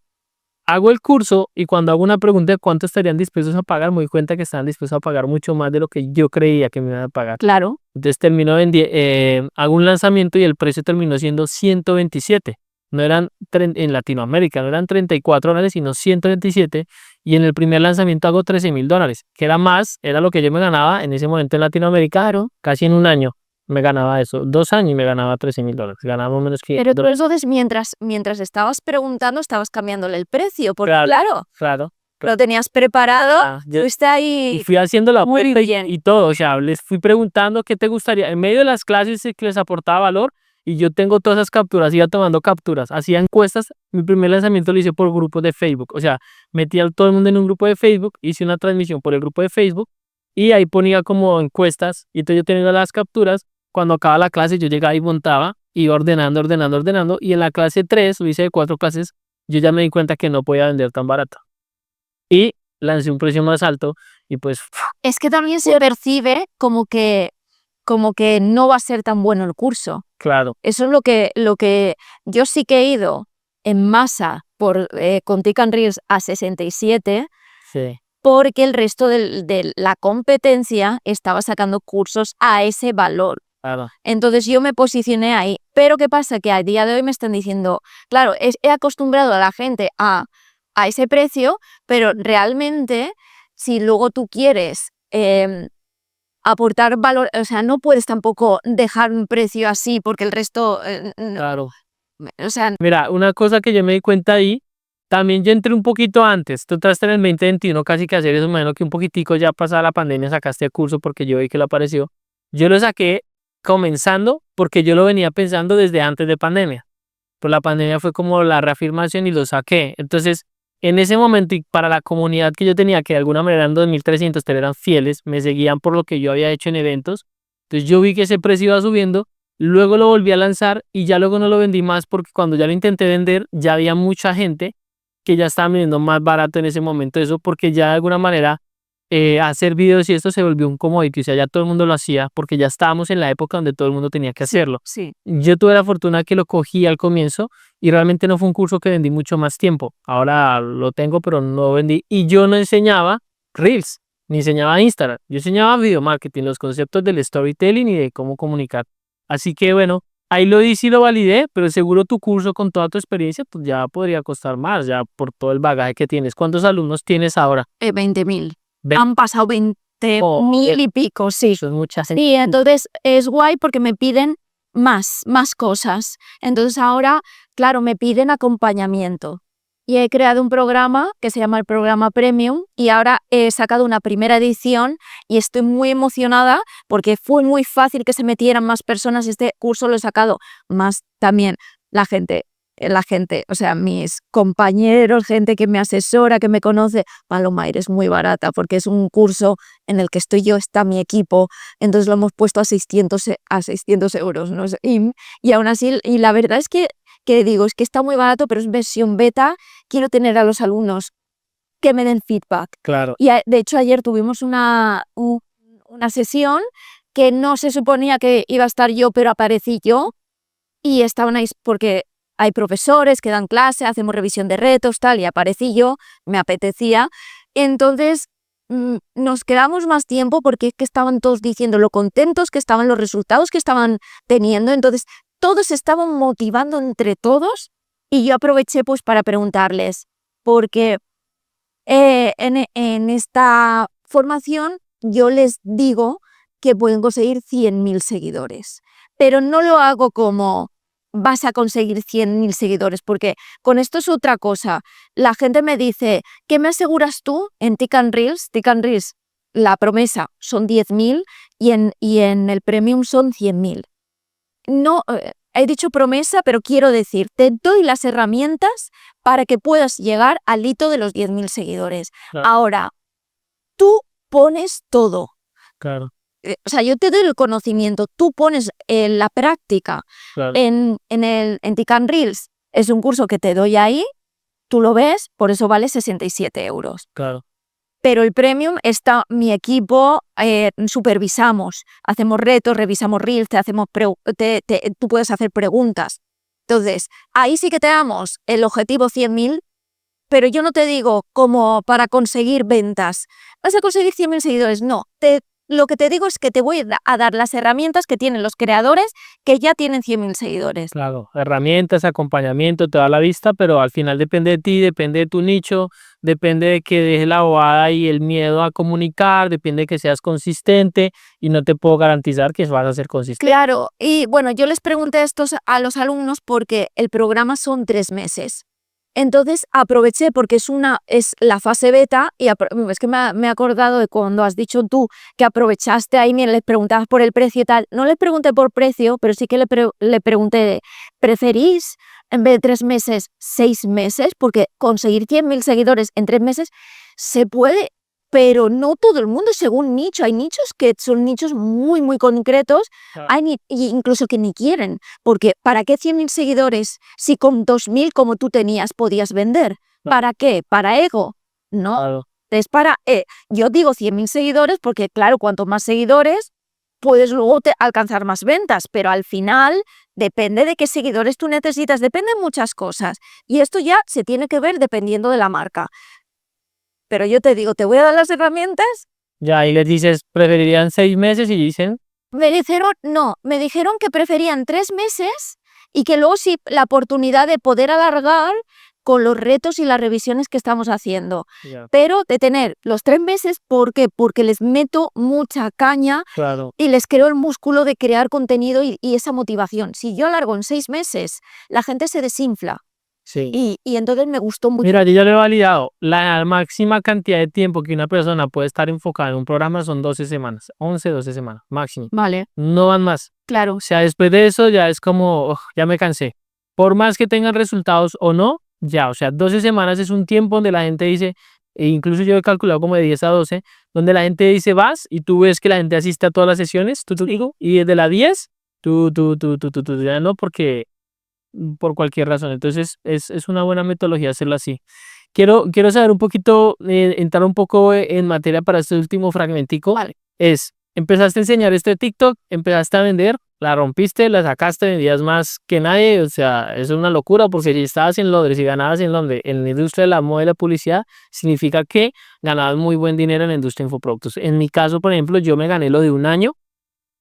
Hago el curso y cuando hago una pregunta de cuánto estarían dispuestos a pagar, me doy cuenta que están dispuestos a pagar mucho más de lo que yo creía que me iban a pagar. Claro. Entonces hago un lanzamiento y el precio terminó siendo 127. No eran en Latinoamérica, no eran $34, sino 127. Y en el primer lanzamiento hago $13,000, que era más, era lo que yo me ganaba en ese momento en Latinoamérica. Claro. Casi en un año me ganaba eso. 2 años y me ganaba $13,000. Ganaba menos que... Pero tú entonces, mientras estabas preguntando, estabas cambiándole el precio, porque Claro. lo tenías preparado, Yo fuiste ahí. y fui haciendo la Muy oferta bien. y todo, o sea, les fui preguntando qué te gustaría. En medio de las clases que les aportaba valor, y yo tengo todas esas capturas, iba tomando capturas, hacía encuestas. Mi primer lanzamiento lo hice por grupos de Facebook, o sea, metí a todo el mundo en un grupo de Facebook, hice una transmisión por el grupo de Facebook y ahí ponía como encuestas, y entonces yo tenía las capturas. Cuando acababa la clase yo llegaba y montaba, iba ordenando, y en la clase 3, lo hice de 4 clases, yo ya me di cuenta que no podía vender tan barato. Y lancé un precio más alto y pues... Es que también se percibe como que no va a ser tan bueno el curso. Claro. Eso es lo que yo sí que he ido en masa con Tick and Reels a 67, Sí. porque el resto de la competencia estaba sacando cursos a ese valor. Claro. Entonces yo me posicioné ahí. Pero ¿qué pasa? Que a día de hoy me están diciendo, claro, he acostumbrado a la gente a ese precio, pero realmente si luego tú quieres aportar valor, o sea, no puedes tampoco dejar un precio así porque el resto, Claro. o sea... Mira, una cosa que yo me di cuenta ahí, también yo entré un poquito antes. Tú entraste en el 2021 casi que a hacer eso, menos que un poquitico ya pasada la pandemia sacaste el curso porque yo vi que lo apareció. Yo lo saqué comenzando porque yo lo venía pensando desde antes de pandemia. Pues la pandemia fue como la reafirmación y lo saqué. Entonces, en ese momento y para la comunidad que yo tenía, que de alguna manera eran 2.300, pero eran fieles, me seguían por lo que yo había hecho en eventos. Entonces yo vi que ese precio iba subiendo, luego lo volví a lanzar y ya luego no lo vendí más porque cuando ya lo intenté vender, ya había mucha gente que ya estaba vendiendo más barato en ese momento eso, porque ya de alguna manera hacer videos y esto se volvió un commodity, o sea, ya todo el mundo lo hacía porque ya estábamos en la época donde todo el mundo tenía que hacerlo. Sí. Yo tuve la fortuna que lo cogí al comienzo y realmente no fue un curso que vendí mucho más tiempo. Ahora lo tengo, pero no lo vendí. Y yo no enseñaba Reels, ni enseñaba Instagram. Yo enseñaba video marketing, los conceptos del storytelling y de cómo comunicar. Así que bueno, ahí lo hice y lo validé, pero seguro tu curso con toda tu experiencia pues ya podría costar más, ya por todo el bagaje que tienes. ¿Cuántos alumnos tienes ahora? 20.000. Ve- Han pasado 20.000 y pico, sí. Eso es mucha gente. Y entonces es guay porque me piden más cosas. Entonces ahora, claro, me piden acompañamiento. Y he creado un programa que se llama el programa Premium y ahora he sacado una primera edición y estoy muy emocionada porque fue muy fácil que se metieran más personas. Este curso lo he sacado más también la gente, o sea, mis compañeros, gente que me asesora, que me conoce. Paloma, eres muy barata porque es un curso en el que estoy yo, está mi equipo, entonces lo hemos puesto a 600 euros, ¿no? Y aún así, y la verdad es que digo, es que está muy barato, pero es versión beta, quiero tener a los alumnos que me den feedback. Claro. Y de hecho ayer tuvimos una sesión que no se suponía que iba a estar yo, pero aparecí yo y estaban ahí porque hay profesores que dan clase, hacemos revisión de retos, tal, y aparecí yo, me apetecía. Entonces nos quedamos más tiempo porque es que estaban todos diciendo lo contentos que estaban, los resultados que estaban teniendo. Entonces todos se estaban motivando entre todos y yo aproveché pues para preguntarles, porque en esta formación yo les digo que pueden conseguir 100.000 seguidores, pero no lo hago como vas a conseguir 100.000 seguidores, porque con esto es otra cosa. La gente me dice, ¿qué me aseguras tú en Tick and Reels? Tick and Reels, la promesa son 10.000 y en el Premium son 100.000. No, he dicho promesa, pero quiero decir, te doy las herramientas para que puedas llegar al hito de los 10.000 seguidores. Claro. Ahora, tú pones todo. Claro. O sea, yo te doy el conocimiento, tú pones la práctica. Claro. En Tick and Reels es un curso que te doy ahí, tú lo ves, por eso vale 67 euros. Claro. Pero el premium está mi equipo, supervisamos, hacemos retos, revisamos reels, tú puedes hacer preguntas. Entonces, ahí sí que te damos el objetivo 100.000, pero yo no te digo como para conseguir ventas. ¿Vas a conseguir 100.000 seguidores? No. Lo que te digo es que te voy a dar las herramientas que tienen los creadores que ya tienen 100.000 seguidores. Claro, herramientas, acompañamiento, te da la vista, pero al final depende de ti, depende de tu nicho, depende de que dejes la bobada y el miedo a comunicar, depende de que seas consistente y no te puedo garantizar que vas a ser consistente. Claro, y bueno, yo les pregunté esto a los alumnos porque el programa son 3 meses. Entonces aproveché porque es la fase beta y es que me he acordado de cuando has dicho tú que aprovechaste ahí, les preguntabas por el precio y tal. No les pregunté por precio, pero sí que le pregunté, ¿preferís en vez de 3 meses, 6 meses? Porque conseguir 100.000 seguidores en 3 meses se puede, pero no todo el mundo según nicho. Hay nichos que son nichos muy, muy concretos, incluso que ni quieren. Porque ¿para qué 100.000 seguidores si con 2.000 como tú tenías podías vender? ¿Para qué? ¿Para ego? No. Claro. Es para, yo digo 100.000 seguidores porque claro, cuanto más seguidores puedes luego alcanzar más ventas, pero al final depende de qué seguidores tú necesitas, depende de muchas cosas. Y esto ya se tiene que ver dependiendo de la marca. Pero yo te digo, te voy a dar las herramientas. Ya ahí les dices, preferirían 6 meses y dicen, Me dijeron que preferían 3 meses y que luego sí la oportunidad de poder alargar con los retos y las revisiones que estamos haciendo. ya, Pero de tener los 3 meses, ¿por qué? Porque les meto mucha caña claro, y les creo el músculo de crear contenido y esa motivación. Si yo alargo en 6 meses, la gente se desinfla. sí. Y entonces me gustó mucho. Mira, yo ya lo he validado. La máxima cantidad de tiempo que una persona puede estar enfocada en un programa son 12 semanas, 11, 12 semanas, máximo. Vale, No van más. claro. O sea, después de eso ya es como, ya me cansé. Por más que tengan resultados o no, ya, o sea, 12 semanas es un tiempo donde la gente dice, e incluso yo he calculado como de 10 a 12, donde la gente dice vas y tú ves que la gente asiste a todas las sesiones, digo, y desde la 10, ya no, porque por cualquier razón. Entonces es una buena metodología hacerlo así. Quiero saber un poquito, entrar un poco en materia para este último fragmentico. Vale. Empezaste a enseñar esto de TikTok, empezaste a vender, la rompiste, la sacaste, vendías más que nadie, o sea, es una locura porque si estabas en Londres y ganabas en Londres en la industria de la moda y la publicidad, significa que ganabas muy buen dinero en la industria de infoproductos. En mi caso, por ejemplo, yo me gané lo de un año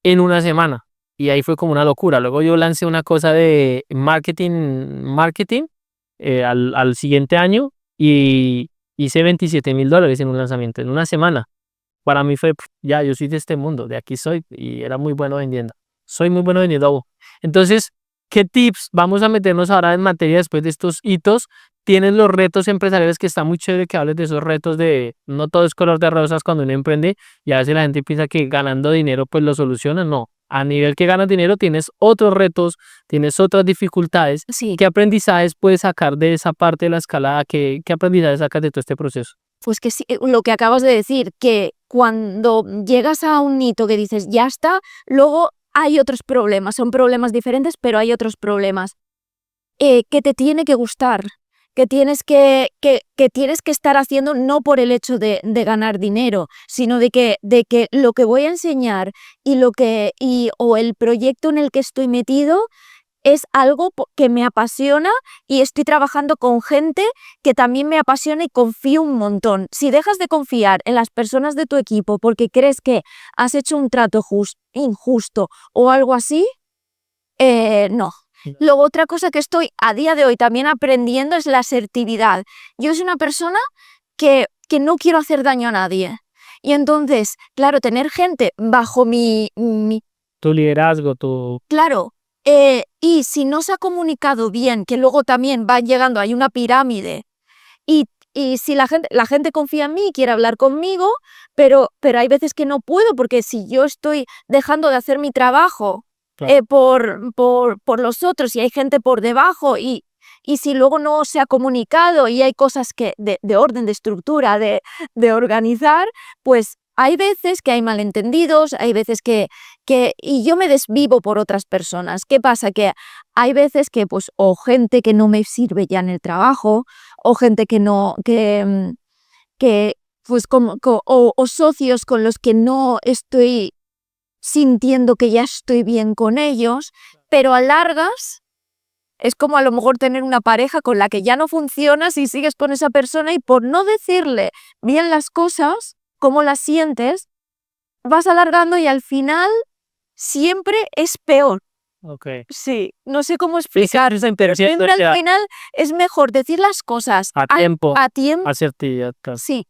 en una semana y ahí fue como una locura. Luego yo lancé una cosa de marketing al siguiente año y hice $27,000 en un lanzamiento en una semana. Para mí fue, ya, yo soy de este mundo, de aquí soy, y era muy bueno vendiendo. Soy muy bueno vendiendo. Entonces, ¿qué tips? Vamos a meternos ahora en materia después de estos hitos. Tienes los retos empresariales, que está muy chévere que hables de esos retos de no todo es color de rosas cuando uno emprende, y a veces la gente piensa que ganando dinero pues lo soluciona. No, a nivel que ganas dinero tienes otros retos, tienes otras dificultades. Sí. ¿Qué aprendizajes puedes sacar de esa parte de la escalada? ¿Qué aprendizajes sacas de todo este proceso? Pues que sí, lo que acabas de decir, que cuando llegas a un hito que dices, ya está, luego hay otros problemas, son problemas diferentes, pero hay otros problemas. Que te tiene que gustar, que tienes que tienes que estar haciendo no por el hecho de ganar dinero, sino de que lo que voy a enseñar o el proyecto en el que estoy metido es algo que me apasiona y estoy trabajando con gente que también me apasiona y confío un montón. Si dejas de confiar en las personas de tu equipo porque crees que has hecho un trato injusto o algo así, no. Luego, otra cosa que estoy a día de hoy también aprendiendo es la asertividad. Yo soy una persona que no quiero hacer daño a nadie. Y entonces, claro, tener gente bajo mi Tu liderazgo, tu... Claro, y si no se ha comunicado bien, que luego también va llegando, hay una pirámide, y si la gente confía en mí y quiere hablar conmigo, pero hay veces que no puedo, porque si yo estoy dejando de hacer mi trabajo Claro. por los otros y hay gente por debajo, y si luego no se ha comunicado y hay cosas que de orden, de estructura, de organizar, pues hay veces que hay malentendidos, hay veces y yo me desvivo por otras personas. ¿Qué pasa? Que hay veces que, pues, o gente que no me sirve ya en el trabajo, o gente que no, que pues o socios con los que no estoy sintiendo que ya estoy bien con ellos, pero a largas es como a lo mejor tener una pareja con la que ya no funcionas y sigues con esa persona y por no decirle bien las cosas, cómo las sientes, vas alargando y al final siempre es peor. Okay. Sí, no sé cómo Sí, sí, explicar, sí, pero sí, siempre al ya, final es mejor decir las cosas a tiempo, a tiempo. asertividad, claro. Sí,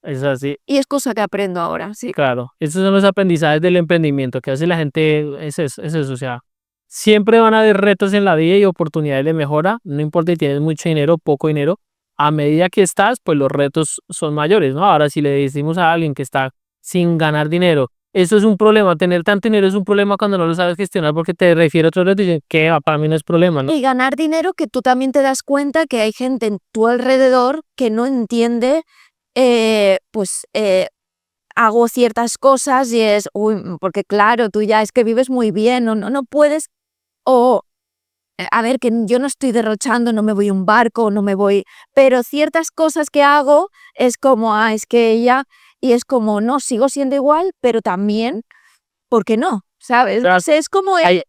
Es así, y es cosa que aprendo ahora, sí. claro. Estos son los aprendizajes del emprendimiento que hace la gente, es eso, o sea, siempre van a haber retos en la vida y oportunidades de mejora, no importa si tienes mucho dinero o poco dinero, a medida que estás, pues los retos son mayores, ¿no? Ahora, si le decimos a alguien que está sin ganar dinero, eso es un problema, tener tanto dinero es un problema cuando no lo sabes gestionar porque te refiere a otro reto y dicen que para mí no es problema, ¿no? Y ganar dinero que tú también te das cuenta que hay gente en tu alrededor que no entiende, pues hago ciertas cosas y es, uy, porque claro, tú ya es que vives muy bien, no puedes, o a ver, que yo no estoy derrochando, no me voy a un barco, no me voy, pero ciertas cosas que hago es como, es que ella, y es como, no, sigo siendo igual, pero también, ¿por qué no? ¿Sabes? Sea, O sea, es como, hay,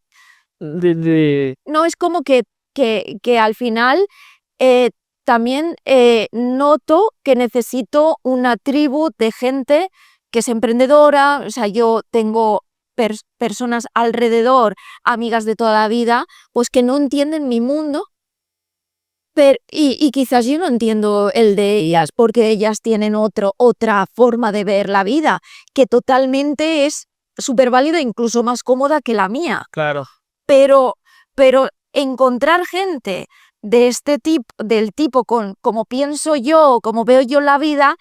de- no es como que al final también noto que necesito una tribu de gente que es emprendedora, o sea, yo tengo personas alrededor, amigas de toda la vida, pues que no entienden mi mundo, y quizás yo no entiendo el de ellas, porque ellas tienen otra forma de ver la vida, que totalmente es súper válida, incluso más cómoda que la mía. claro. Pero, pero encontrar gente de este tipo, del tipo con como pienso yo, como veo yo la vida,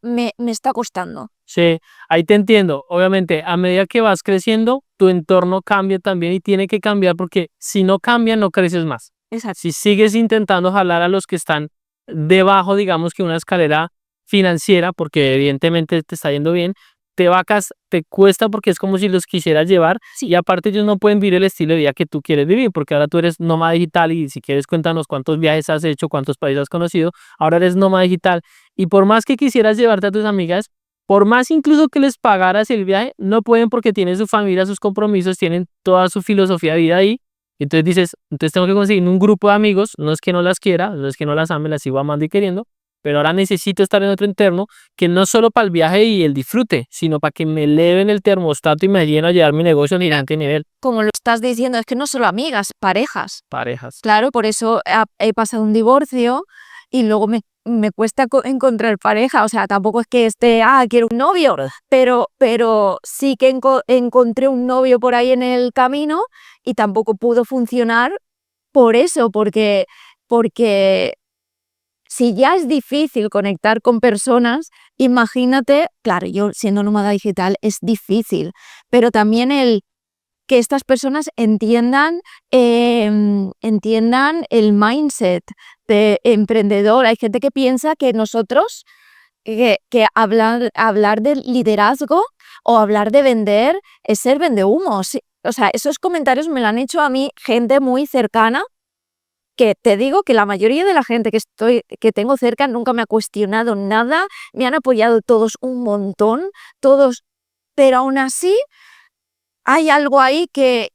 me está costando. Sí, ahí te entiendo. Obviamente, a medida que vas creciendo, tu entorno cambia también y tiene que cambiar porque si no cambia, no creces más. Exacto. Si sigues intentando jalar a los que están debajo, digamos que una escalera financiera, porque evidentemente te está yendo bien, te vacas, te cuesta porque es como si los quisieras llevar y aparte ellos no pueden vivir el estilo de vida que tú quieres vivir, porque ahora tú eres nómada digital y si quieres cuéntanos cuántos viajes has hecho, cuántos países has conocido, ahora eres nómada digital y por más que quisieras llevarte a tus amigas, por más incluso que les pagaras el viaje, no pueden porque tienen su familia, sus compromisos, tienen toda su filosofía de vida ahí. Entonces dices, entonces tengo que conseguir un grupo de amigos, no es que no las quiera, no es que no las ame, las sigo amando y queriendo, pero ahora necesito estar en otro entorno que no solo para el viaje y el disfrute, sino para que me eleven el termostato y me ayuden a llevar mi negocio a un gigante nivel. Como lo estás diciendo, es que no solo amigas, parejas. Parejas. Claro, por eso he pasado un divorcio y luego me cuesta encontrar pareja. O sea, tampoco es que esté, quiero un novio, pero sí que encontré un novio por ahí en el camino y tampoco pudo funcionar por eso, porque si ya es difícil conectar con personas, imagínate, claro, yo siendo nómada digital es difícil, pero también que estas personas entiendan el mindset de emprendedor. Hay gente que piensa que nosotros, que hablar de liderazgo o hablar de vender es ser vendehumos. O sea, esos comentarios me lo han hecho a mí gente muy cercana, que te digo que la mayoría de la gente que tengo cerca nunca me ha cuestionado nada, me han apoyado todos un montón, todos, pero aún así hay algo ahí que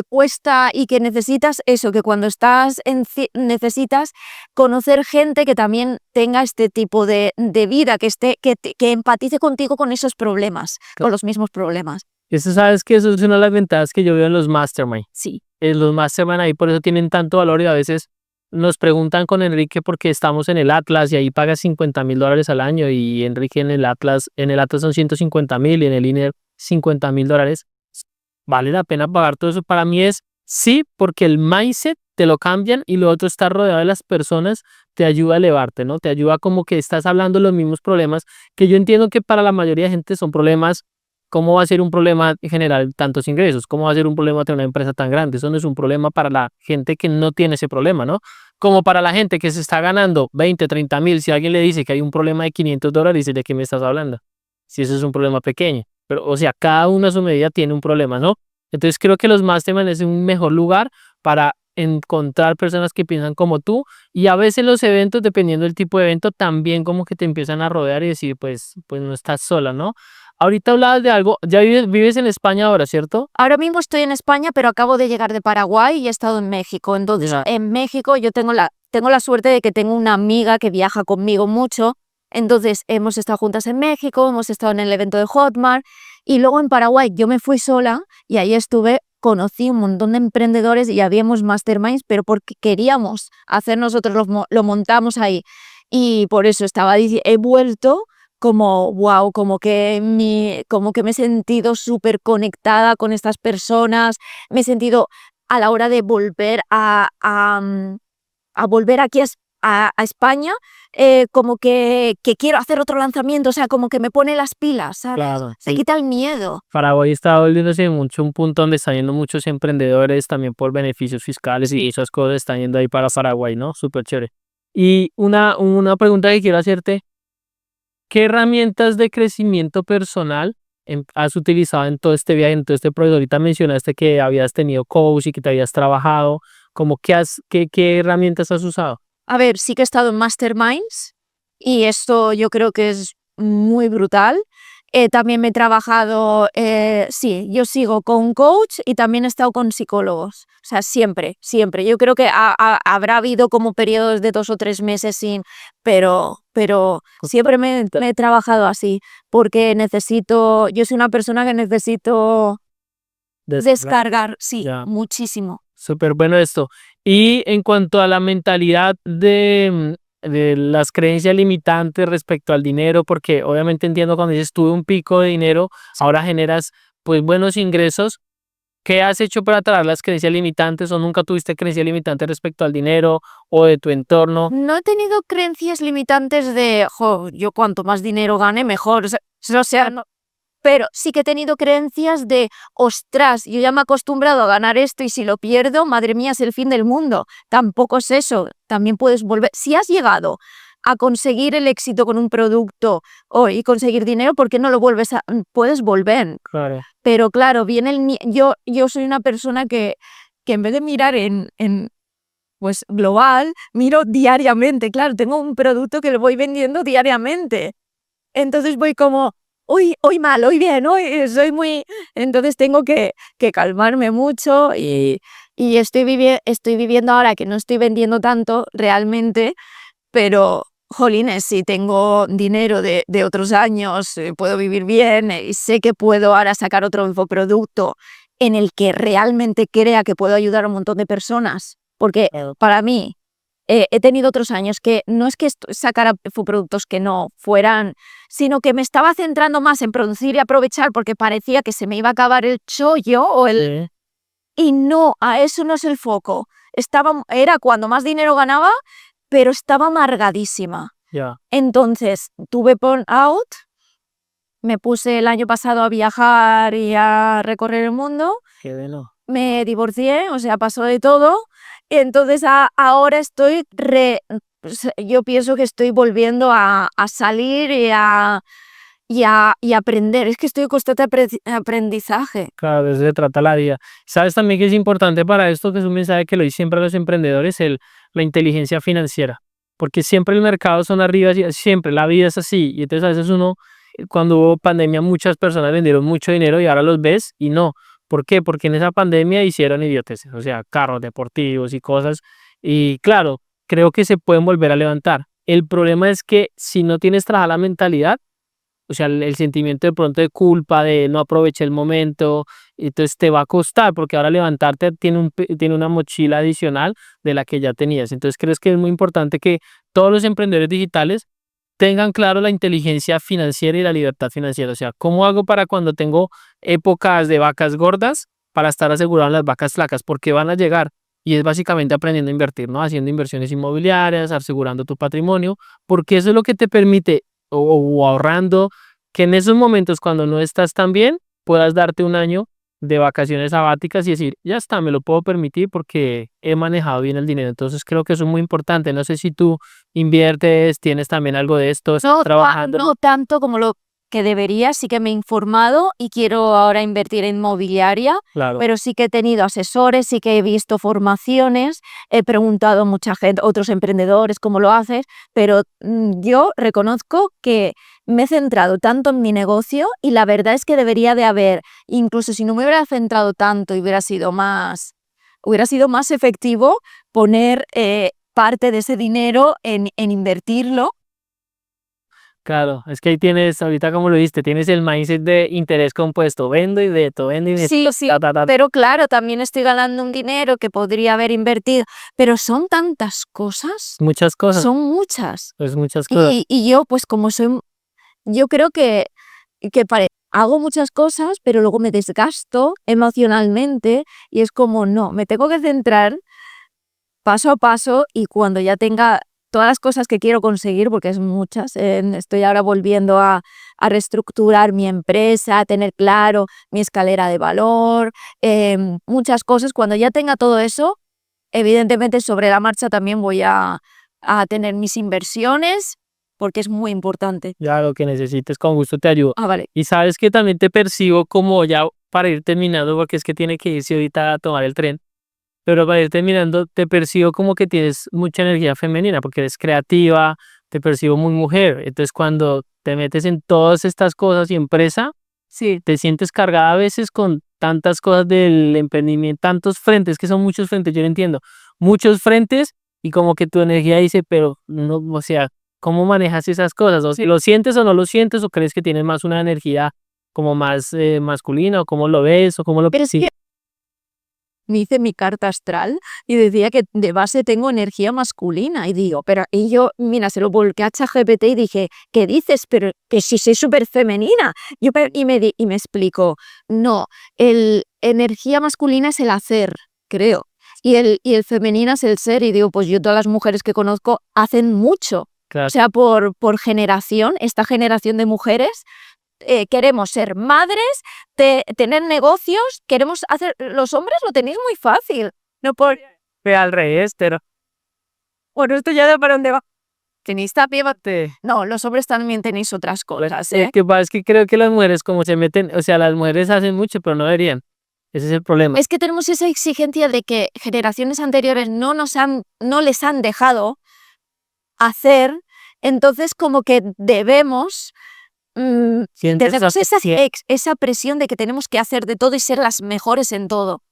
cuesta y que necesitas eso, que cuando estás necesitas conocer gente que también tenga este tipo de vida, que empatice contigo con esos problemas, con los mismos problemas. Eso sabes que eso es una de las ventajas que yo veo en los mastermind. Sí. Los mastermind ahí por eso tienen tanto valor y a veces nos preguntan con Enrique porque estamos en el Atlas y ahí pagas $50,000 al año y Enrique en el Atlas son 150,000 y en el INER $50,000. ¿Vale la pena pagar todo eso? Para mí es sí, porque el mindset te lo cambian y lo otro, estar rodeado de las personas te ayuda a elevarte, ¿no? Te ayuda como que estás hablando los mismos problemas que yo entiendo que para la mayoría de gente son problemas. ¿Cómo va a ser un problema generar tantos ingresos? ¿Cómo va a ser un problema tener una empresa tan grande? Eso no es un problema para la gente que no tiene ese problema, ¿no? Como para la gente que se está ganando 20, 30,000, si alguien le dice que hay un problema de $500, dice, ¿de qué me estás hablando? Si eso es un problema pequeño. Pero, o sea, cada uno a su medida tiene un problema, ¿no? Entonces creo que los mastermind es un mejor lugar para encontrar personas que piensan como tú y a veces los eventos, dependiendo del tipo de evento, también como que te empiezan a rodear y decir, pues no estás sola, ¿no? Ahorita hablabas de algo, ya vives en España ahora, ¿cierto? Ahora mismo estoy en España, pero acabo de llegar de Paraguay y he estado en México. Entonces, en México yo tengo la suerte de que tengo una amiga que viaja conmigo mucho. Entonces, hemos estado juntas en México, hemos estado en el evento de Hotmart y luego en Paraguay yo me fui sola y ahí conocí un montón de emprendedores y habíamos masterminds, pero porque queríamos hacer nosotros, lo montamos ahí. Y por eso he vuelto como wow, como que me he sentido súper conectada con estas personas, me he sentido a la hora de volver a volver aquí a España, como que quiero hacer otro lanzamiento, o sea, como que me pone las pilas, ¿sabes? Claro. Se quita el miedo. Paraguay está volviéndose mucho un punto donde están yendo muchos emprendedores también por beneficios fiscales y esas cosas están yendo ahí para Paraguay, ¿no? Súper chévere. Y una pregunta que quiero hacerte, ¿qué herramientas de crecimiento personal has utilizado en todo este viaje, en todo este proceso? Ahorita mencionaste que habías tenido coach y que te habías trabajado, como ¿qué herramientas has usado? A ver, sí que he estado en masterminds y esto yo creo que es muy brutal. También me he trabajado, sí, yo sigo con coach y también he estado con psicólogos. O sea, siempre, siempre. Yo creo que habrá habido como periodos de 2 o 3 meses pero siempre me he trabajado así, porque yo soy una persona que necesito descargar, sí, Ya. muchísimo. Súper bueno esto. Y en cuanto a la mentalidad de las creencias limitantes respecto al dinero, porque obviamente entiendo cuando dices tuve un pico de dinero, ahora generas pues buenos ingresos. ¿Qué has hecho para tratar las creencias limitantes o nunca tuviste creencias limitantes respecto al dinero o de tu entorno? No he tenido creencias limitantes de, yo cuanto más dinero gane, mejor. O sea, no. Pero sí que he tenido creencias de, ostras, yo ya me he acostumbrado a ganar esto y si lo pierdo, madre mía, es el fin del mundo. Tampoco es eso. También puedes volver. Si has llegado a conseguir el éxito con un producto y conseguir dinero, ¿por qué no lo puedes volver? Claro. Pero claro, yo soy una persona que en vez de mirar pues global, miro diariamente. Claro, tengo un producto que lo voy vendiendo diariamente. Entonces voy como, hoy mal, hoy bien, hoy soy muy... Entonces tengo que calmarme mucho y estoy viviendo ahora que no estoy vendiendo tanto realmente, pero, jolines, si tengo dinero de otros años, puedo vivir bien y sé que puedo ahora sacar otro infoproducto en el que realmente crea que puedo ayudar a un montón de personas. Porque para mí, he tenido otros años que no es que sacara infoproductos que no fueran, sino que me estaba centrando más en producir y aprovechar porque parecía que se me iba a acabar el chollo Sí. y no, a eso no es el foco. Era cuando más dinero ganaba, pero estaba amargadísima. Ya. Entonces tuve burnout, me puse el año pasado a viajar y a recorrer el mundo, Qué bueno. me divorcié, o sea, pasó de todo. Entonces ahora yo pienso que estoy volviendo a salir y aprender. Es que estoy en constante aprendizaje. Claro, de eso se trata la vida. ¿Sabes también que es importante para esto, que es un mensaje que le doy siempre a los emprendedores, la inteligencia financiera? Porque siempre el mercado son arriba, siempre la vida es así. Y entonces a veces cuando hubo pandemia, muchas personas vendieron mucho dinero y ahora los ves y no. ¿Por qué? Porque en esa pandemia hicieron idioteces, o sea, carros deportivos y cosas. Y claro, creo que se pueden volver a levantar. El problema es que si no tienes trabajada la mentalidad, o sea, el sentimiento de pronto de culpa, de no aproveché el momento, entonces te va a costar porque ahora levantarte tiene una mochila adicional de la que ya tenías. Entonces, ¿crees que es muy importante que todos los emprendedores digitales tengan claro la inteligencia financiera y la libertad financiera? O sea, ¿cómo hago para cuando tengo épocas de vacas gordas para estar asegurado en las vacas flacas? Porque van a llegar. Y es básicamente aprendiendo a invertir, ¿no? Haciendo inversiones inmobiliarias, asegurando tu patrimonio, porque eso es lo que te permite o ahorrando, que en esos momentos cuando no estás tan bien, puedas darte un año de vacaciones sabáticas y decir, ya está, me lo puedo permitir porque he manejado bien el dinero. Entonces creo que eso es muy importante. No sé si tú inviertes, tienes también algo de esto, No, trabajando. no tanto como que debería, sí que me he informado y quiero ahora invertir en inmobiliaria, Claro. pero sí que he tenido asesores, sí que he visto formaciones, he preguntado a mucha gente, otros emprendedores, cómo lo haces, pero yo reconozco que me he centrado tanto en mi negocio y la verdad es que debería de haber, incluso si no me hubiera centrado tanto y hubiera sido más efectivo poner parte de ese dinero en invertirlo. Claro, es que ahí tienes, ahorita como lo viste, tienes el mindset de interés compuesto, vendo y meto, Sí, sí, ta, ta, ta, pero claro, también estoy ganando un dinero que podría haber invertido, pero son tantas cosas, muchas cosas, son muchas. pues muchas cosas. Y yo, pues como soy, yo creo que hago muchas cosas, pero luego me desgasto emocionalmente y es como, no, me tengo que centrar paso a paso y cuando ya tenga todas las cosas que quiero conseguir, porque es muchas, estoy ahora volviendo a reestructurar mi empresa, a tener claro mi escalera de valor, muchas cosas. Cuando ya tenga todo eso, evidentemente sobre la marcha también voy a tener mis inversiones, porque es muy importante. Ya lo que necesites, con gusto te ayudo. Vale. Y sabes que también te percibo como ya para ir terminando, porque es que tiene que irse ahorita a tomar el tren, pero para ir terminando, te percibo como que tienes mucha energía femenina, porque eres creativa, te percibo muy mujer. Entonces, cuando te metes en todas estas cosas y empresa, Sí. te sientes cargada a veces con tantas cosas del emprendimiento, tantos frentes, que son muchos frentes, yo lo entiendo, muchos frentes y como que tu energía dice, pero no, o sea, ¿cómo manejas esas cosas? O si lo sientes o no lo sientes o crees que tienes más una energía como más masculina o cómo lo ves o cómo lo Pero es que me hice mi carta astral y decía que de base tengo energía masculina. Y digo, y yo, mira, se lo volqué a ChatGPT y dije, ¿qué dices? Pero que si soy súper femenina. Y me explicó, no, el energía masculina es el hacer, creo. Y el femenina es el ser. Y digo, pues yo todas las mujeres que conozco hacen mucho. Claro. O sea, por generación, esta generación de mujeres, queremos ser madres, tener negocios, queremos hacer. Los hombres lo tenéis muy fácil. No por. al revés, pero Bueno, esto ya de para dónde va. Tenéis también. te... No, los hombres también tenéis otras cosas, Lo que pasa es que creo que las mujeres como se meten, o sea, las mujeres hacen mucho, pero no deberían. Ese es el problema. Es que tenemos esa exigencia de que generaciones anteriores no les han dejado hacer, entonces como que debemos. Sientes Tenemos esa- esa presión de que tenemos que hacer de todo y ser las mejores en todo.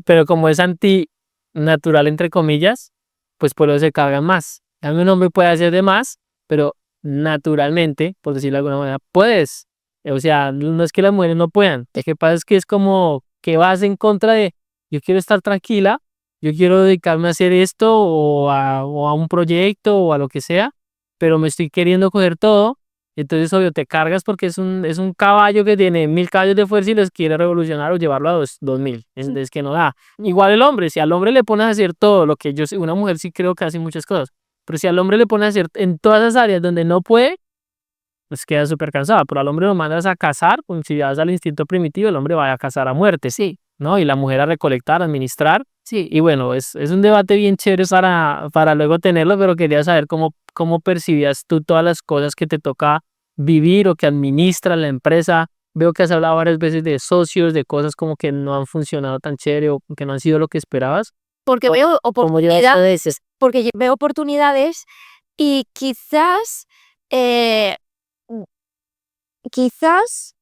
pero como es antinatural, entre comillas, pues por eso se cargan más. A mí un hombre puede hacer de más, pero naturalmente, por decirlo de alguna manera, puedes. O sea, no es que las mujeres no puedan. Lo que pasa es que es como que vas en contra de, yo quiero estar tranquila, yo quiero dedicarme a hacer esto o a un proyecto o a lo que sea, pero me estoy queriendo coger todo. Entonces, obvio, te cargas porque es un caballo que tiene 1000 caballos de fuerza y los quiere revolucionar o llevarlo a 2000. Es que no da. Igual el hombre, si al hombre le pones a hacer todo lo que yo sé, una mujer sí creo que hace muchas cosas, pero si al hombre le pones a hacer en todas esas áreas donde no puede, pues queda súper cansado. Pero al hombre lo mandas a cazar, pues si vas al instinto primitivo, el hombre va a cazar a muerte, Sí, ¿no? Y la mujer a recolectar, a administrar. sí. Y bueno, es un debate bien chévere para luego tenerlo, pero quería saber cómo percibías tú todas las cosas que te toca vivir o que administra la empresa. Veo que has hablado varias veces de socios, de cosas como que no han funcionado tan chévere o que no han sido lo que esperabas. Porque veo ¿Cómo llevas todo oportunidades, eso? porque veo oportunidades y quizás, eh, mm, quizás,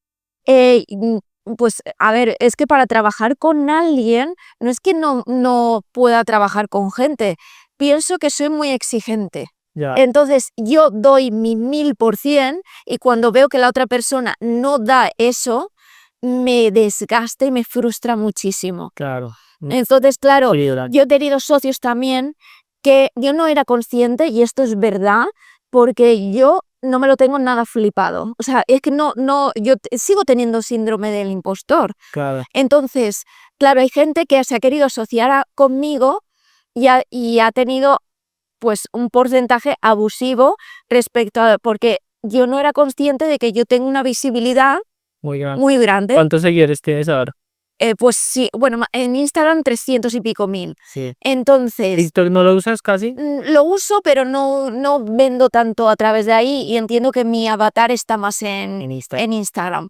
pues a ver, es que para trabajar con alguien, no es que no pueda trabajar con gente, pienso que soy muy exigente. Ya, Entonces yo doy mi 1000% y cuando veo que la otra persona no da eso, me desgasta y me frustra muchísimo. claro. Entonces, claro, Oye, Durán, yo he tenido socios también que yo no era consciente, y esto es verdad, porque yo no me lo tengo nada flipado. O sea, es que sigo teniendo síndrome del impostor. claro. Entonces, claro, hay gente que se ha querido asociar conmigo y ha tenido pues un porcentaje abusivo porque yo no era consciente de que yo tengo una visibilidad Muy grande. muy grande. ¿Cuántos seguidores tienes ahora? Pues sí, bueno, en Instagram 300 y pico mil. Sí. Entonces, TikTok no lo usas casi. lo uso, pero no vendo tanto a través de ahí y entiendo que mi avatar está más En Instagram. en Instagram.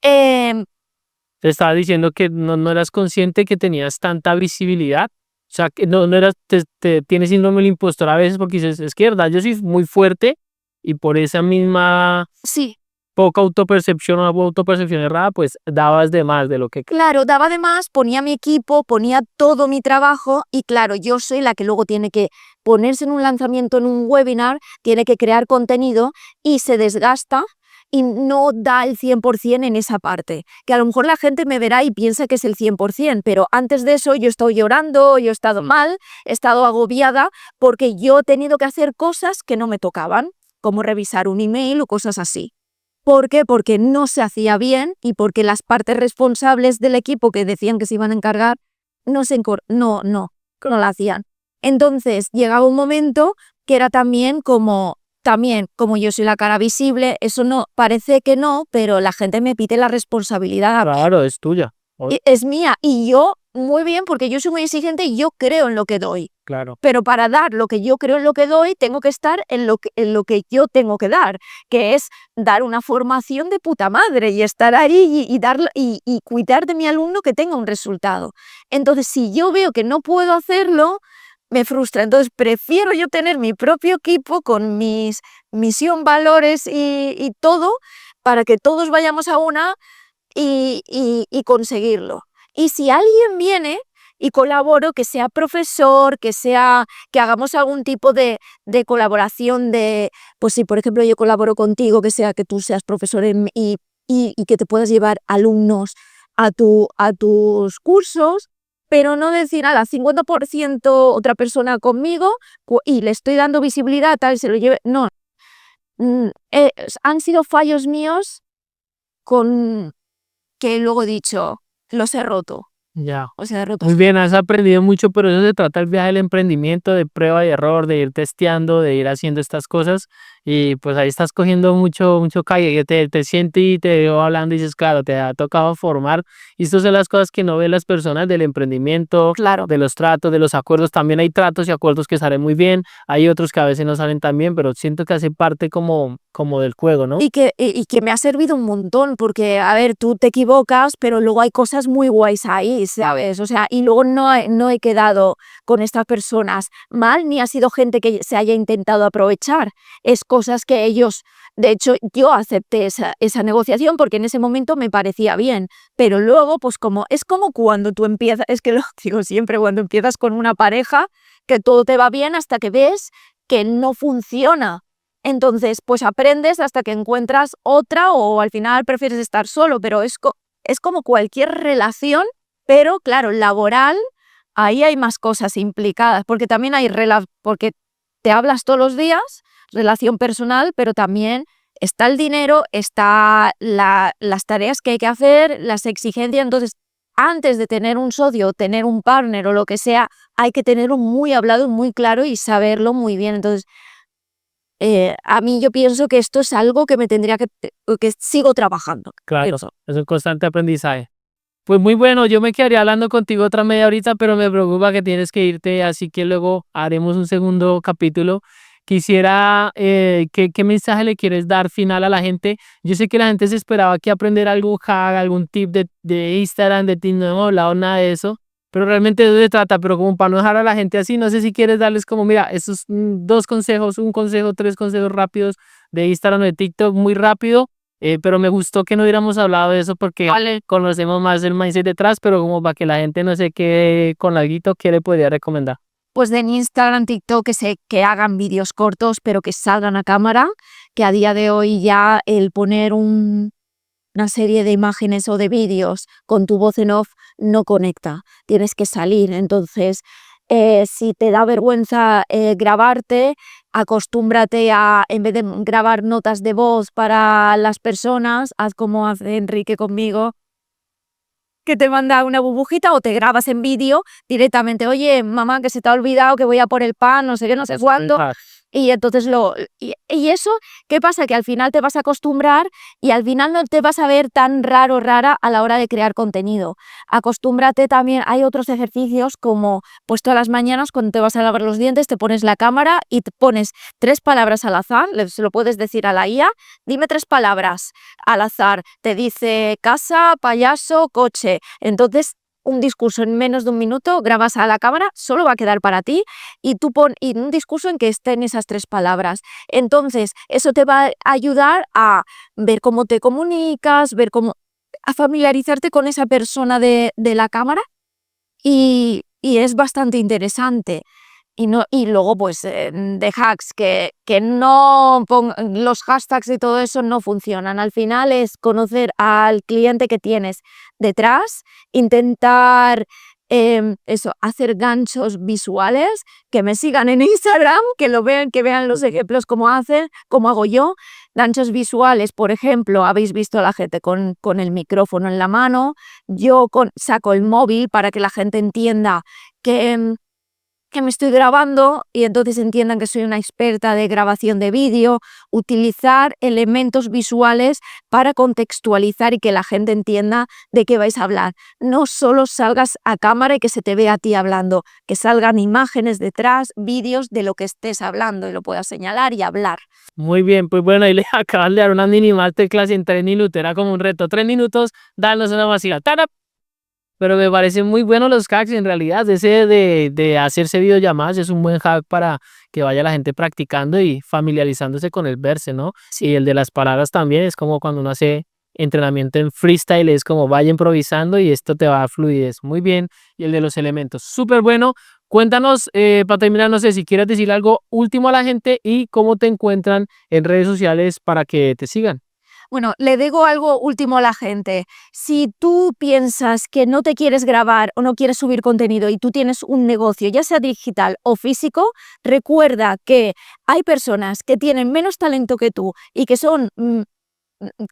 Em, Te estaba diciendo que no eras consciente que tenías tanta visibilidad. O sea, que no eras, tienes síndrome del impostor a veces porque dices, es que verdad, yo soy muy fuerte y por esa misma sí, poca autopercepción o autopercepción errada, pues dabas de más de lo que... claro, daba de más, ponía mi equipo, ponía todo mi trabajo y claro, yo soy la que luego tiene que ponerse en un lanzamiento, en un webinar, tiene que crear contenido y se desgasta y no da el 100% en esa parte. Que a lo mejor la gente me verá y piensa que es el 100%, pero antes de eso yo he estado llorando, yo he estado mal, he estado agobiada porque yo he tenido que hacer cosas que no me tocaban, como revisar un email o cosas así. ¿Por qué? Porque no se hacía bien y porque las partes responsables del equipo que decían que se iban a encargar no lo hacían. Entonces llegaba un momento que era también como yo soy la cara visible, eso no, parece que no, pero la gente me pide la responsabilidad. Claro, es tuya. Es mía y yo muy bien porque yo soy muy exigente y yo creo en lo que doy. Claro. Pero para dar lo que yo creo en lo que doy, tengo que estar en lo que yo tengo que dar, que es dar una formación de puta madre y estar ahí y cuidar de mi alumno que tenga un resultado. Entonces, si yo veo que no puedo hacerlo, me frustra. Entonces, prefiero yo tener mi propio equipo con mis misión, valores y todo, para que todos vayamos a una y conseguirlo. Y si alguien viene y colaboro, que sea profesor, que hagamos algún tipo de colaboración pues si por ejemplo yo colaboro contigo, que tú seas profesor y que te puedas llevar alumnos a tus cursos, pero no decir, al 50% otra persona conmigo y le estoy dando visibilidad, tal, se lo lleve, no. Han sido fallos míos que luego he dicho, los he roto. Ya. O sea, he roto. Muy bien, has aprendido mucho, pero eso se trata el viaje del emprendimiento, de prueba y error, de ir testeando, de ir haciendo estas cosas. Y pues ahí estás cogiendo mucho calle, que te siento y te veo hablando y dices, claro, te ha tocado formar. Y estas son las cosas que no ven las personas del emprendimiento, Claro. de los tratos, de los acuerdos. También hay tratos y acuerdos que salen muy bien, hay otros que a veces no salen tan bien, pero siento que hace parte como del juego, ¿no? Y que me ha servido un montón, porque, a ver, tú te equivocas, pero luego hay cosas muy guays ahí, ¿sabes? O sea, y luego no he quedado con estas personas mal, ni ha sido gente que se haya intentado aprovechar. Es cosas que ellos, de hecho, yo acepté esa negociación porque en ese momento me parecía bien, pero luego, pues es como cuando tú empiezas, es que lo digo siempre, cuando empiezas con una pareja, que todo te va bien hasta que ves que no funciona. Entonces, pues aprendes hasta que encuentras otra o al final prefieres estar solo, pero es como cualquier relación, pero claro, laboral, ahí hay más cosas implicadas, porque también porque te hablas todos los días, relación personal, pero también está el dinero, está las tareas que hay que hacer, las exigencias. Entonces, antes de tener un socio, tener un partner o lo que sea, hay que tenerlo muy hablado, muy claro y saberlo muy bien. Entonces, a mí yo pienso que esto es algo que me tendría que sigo trabajando. Claro, Eso. es un constante aprendizaje. Pues muy bueno, yo me quedaría hablando contigo otra media horita, pero me preocupa que tienes que irte, así que luego haremos un segundo capítulo. Quisiera, ¿qué mensaje le quieres dar final a la gente? Yo sé que la gente se esperaba que aprender algún hack, algún tip de Instagram, de ti, no hemos hablado nada de eso, pero realmente de eso se trata, pero como para no dejar a la gente así, no sé si quieres darles como, mira, esos dos consejos, un consejo, tres consejos rápidos de Instagram o de TikTok, muy rápido. Pero me gustó que no hubiéramos hablado de eso porque conocemos más el mindset detrás, pero como para que la gente no se quede con algo, ¿qué le podría recomendar? Pues en Instagram, TikTok, que hagan vídeos cortos, pero que salgan a cámara, que a día de hoy ya el poner una serie de imágenes o de vídeos con tu voz en off no conecta, tienes que salir. Entonces, si te da vergüenza grabarte, acostúmbrate a, en vez de grabar notas de voz para las personas, haz como hace Enrique conmigo, que te manda una burbujita o te grabas en vídeo directamente, oye, mamá, que se te ha olvidado que voy a por el pan, no sé qué, no sé cuándo. Y entonces y eso, ¿qué pasa? Que al final te vas a acostumbrar y al final no te vas a ver tan raro o rara a la hora de crear contenido. Acostúmbrate también, hay otros ejercicios como, pues todas las mañanas cuando te vas a lavar los dientes te pones la cámara y te pones 3 palabras al azar, se lo puedes decir a la IA, dime 3 palabras al azar, te dice casa, payaso, coche, entonces un discurso en menos de un minuto, grabas a la cámara, solo va a quedar para ti y tú pon un discurso en que estén esas 3 palabras. Entonces, eso te va a ayudar a ver cómo te comunicas, a familiarizarte con esa persona de la cámara y es bastante interesante. Y luego, pues, de hacks que no los hashtags y todo eso no funcionan. Al final es conocer al cliente que tienes detrás, intentar hacer ganchos visuales, que me sigan en Instagram, que lo vean, que vean los ejemplos como hago yo. Ganchos visuales, por ejemplo, habéis visto a la gente con el micrófono en la mano. Yo saco el móvil para que la gente entienda que me estoy grabando y entonces entiendan que soy una experta de grabación de vídeo, utilizar elementos visuales para contextualizar y que la gente entienda de qué vais a hablar. No solo salgas a cámara y que se te vea a ti hablando, que salgan imágenes detrás, vídeos de lo que estés hablando y lo puedas señalar y hablar. Muy bien, pues bueno, ahí le acabas de dar una mini masterclass en 3 minutos, era como un reto, 3 minutos, danos una masiva, ¡tarap! Pero me parecen muy buenos los hacks en realidad, ese de hacerse videollamadas es un buen hack para que vaya la gente practicando y familiarizándose con el verse, ¿no? Y el de las palabras también es como cuando uno hace entrenamiento en freestyle, es como vaya improvisando y esto te va a dar fluidez. Muy bien. Y el de los elementos, súper bueno. Cuéntanos, para terminar, no sé si quieres decir algo último a la gente y cómo te encuentran en redes sociales para que te sigan. Bueno, le digo algo último a la gente. Si tú piensas que no te quieres grabar o no quieres subir contenido y tú tienes un negocio, ya sea digital o físico, recuerda que hay personas que tienen menos talento que tú y que son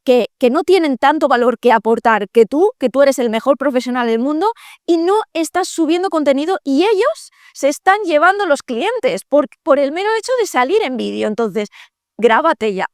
que no tienen tanto valor que aportar que tú eres el mejor profesional del mundo y no estás subiendo contenido y ellos se están llevando los clientes por el mero hecho de salir en vídeo. Entonces, grábate ya.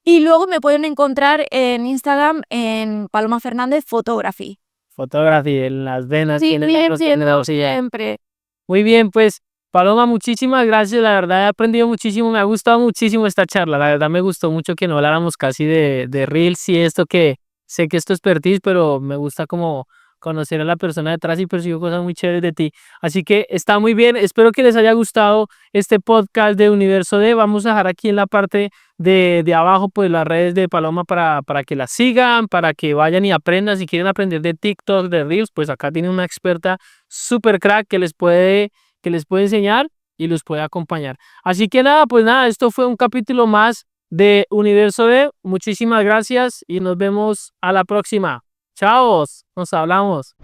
Y luego me pueden encontrar en Instagram en Paloma Fernández Photography. Fotografía en las venas. Sí, Tiene siempre. Muy bien, pues Paloma, muchísimas gracias. La verdad he aprendido muchísimo, me ha gustado muchísimo esta charla. La verdad me gustó mucho que no habláramos casi de Reels y esto que sé que es tu expertise, pero me gusta como conocer a la persona detrás y percibo cosas muy chéveres de ti. Así que está muy bien. Espero que les haya gustado este podcast de Universo D. Vamos a dejar aquí en la parte de abajo pues las redes de Paloma para que la sigan, para que vayan y aprendan. Si quieren aprender de TikTok, de Reels, pues acá tienen una experta super crack que les puede enseñar y los puede acompañar. Así que nada, pues nada, esto fue un capítulo más de Universo D. Muchísimas gracias y nos vemos a la próxima. Chao, nos hablamos.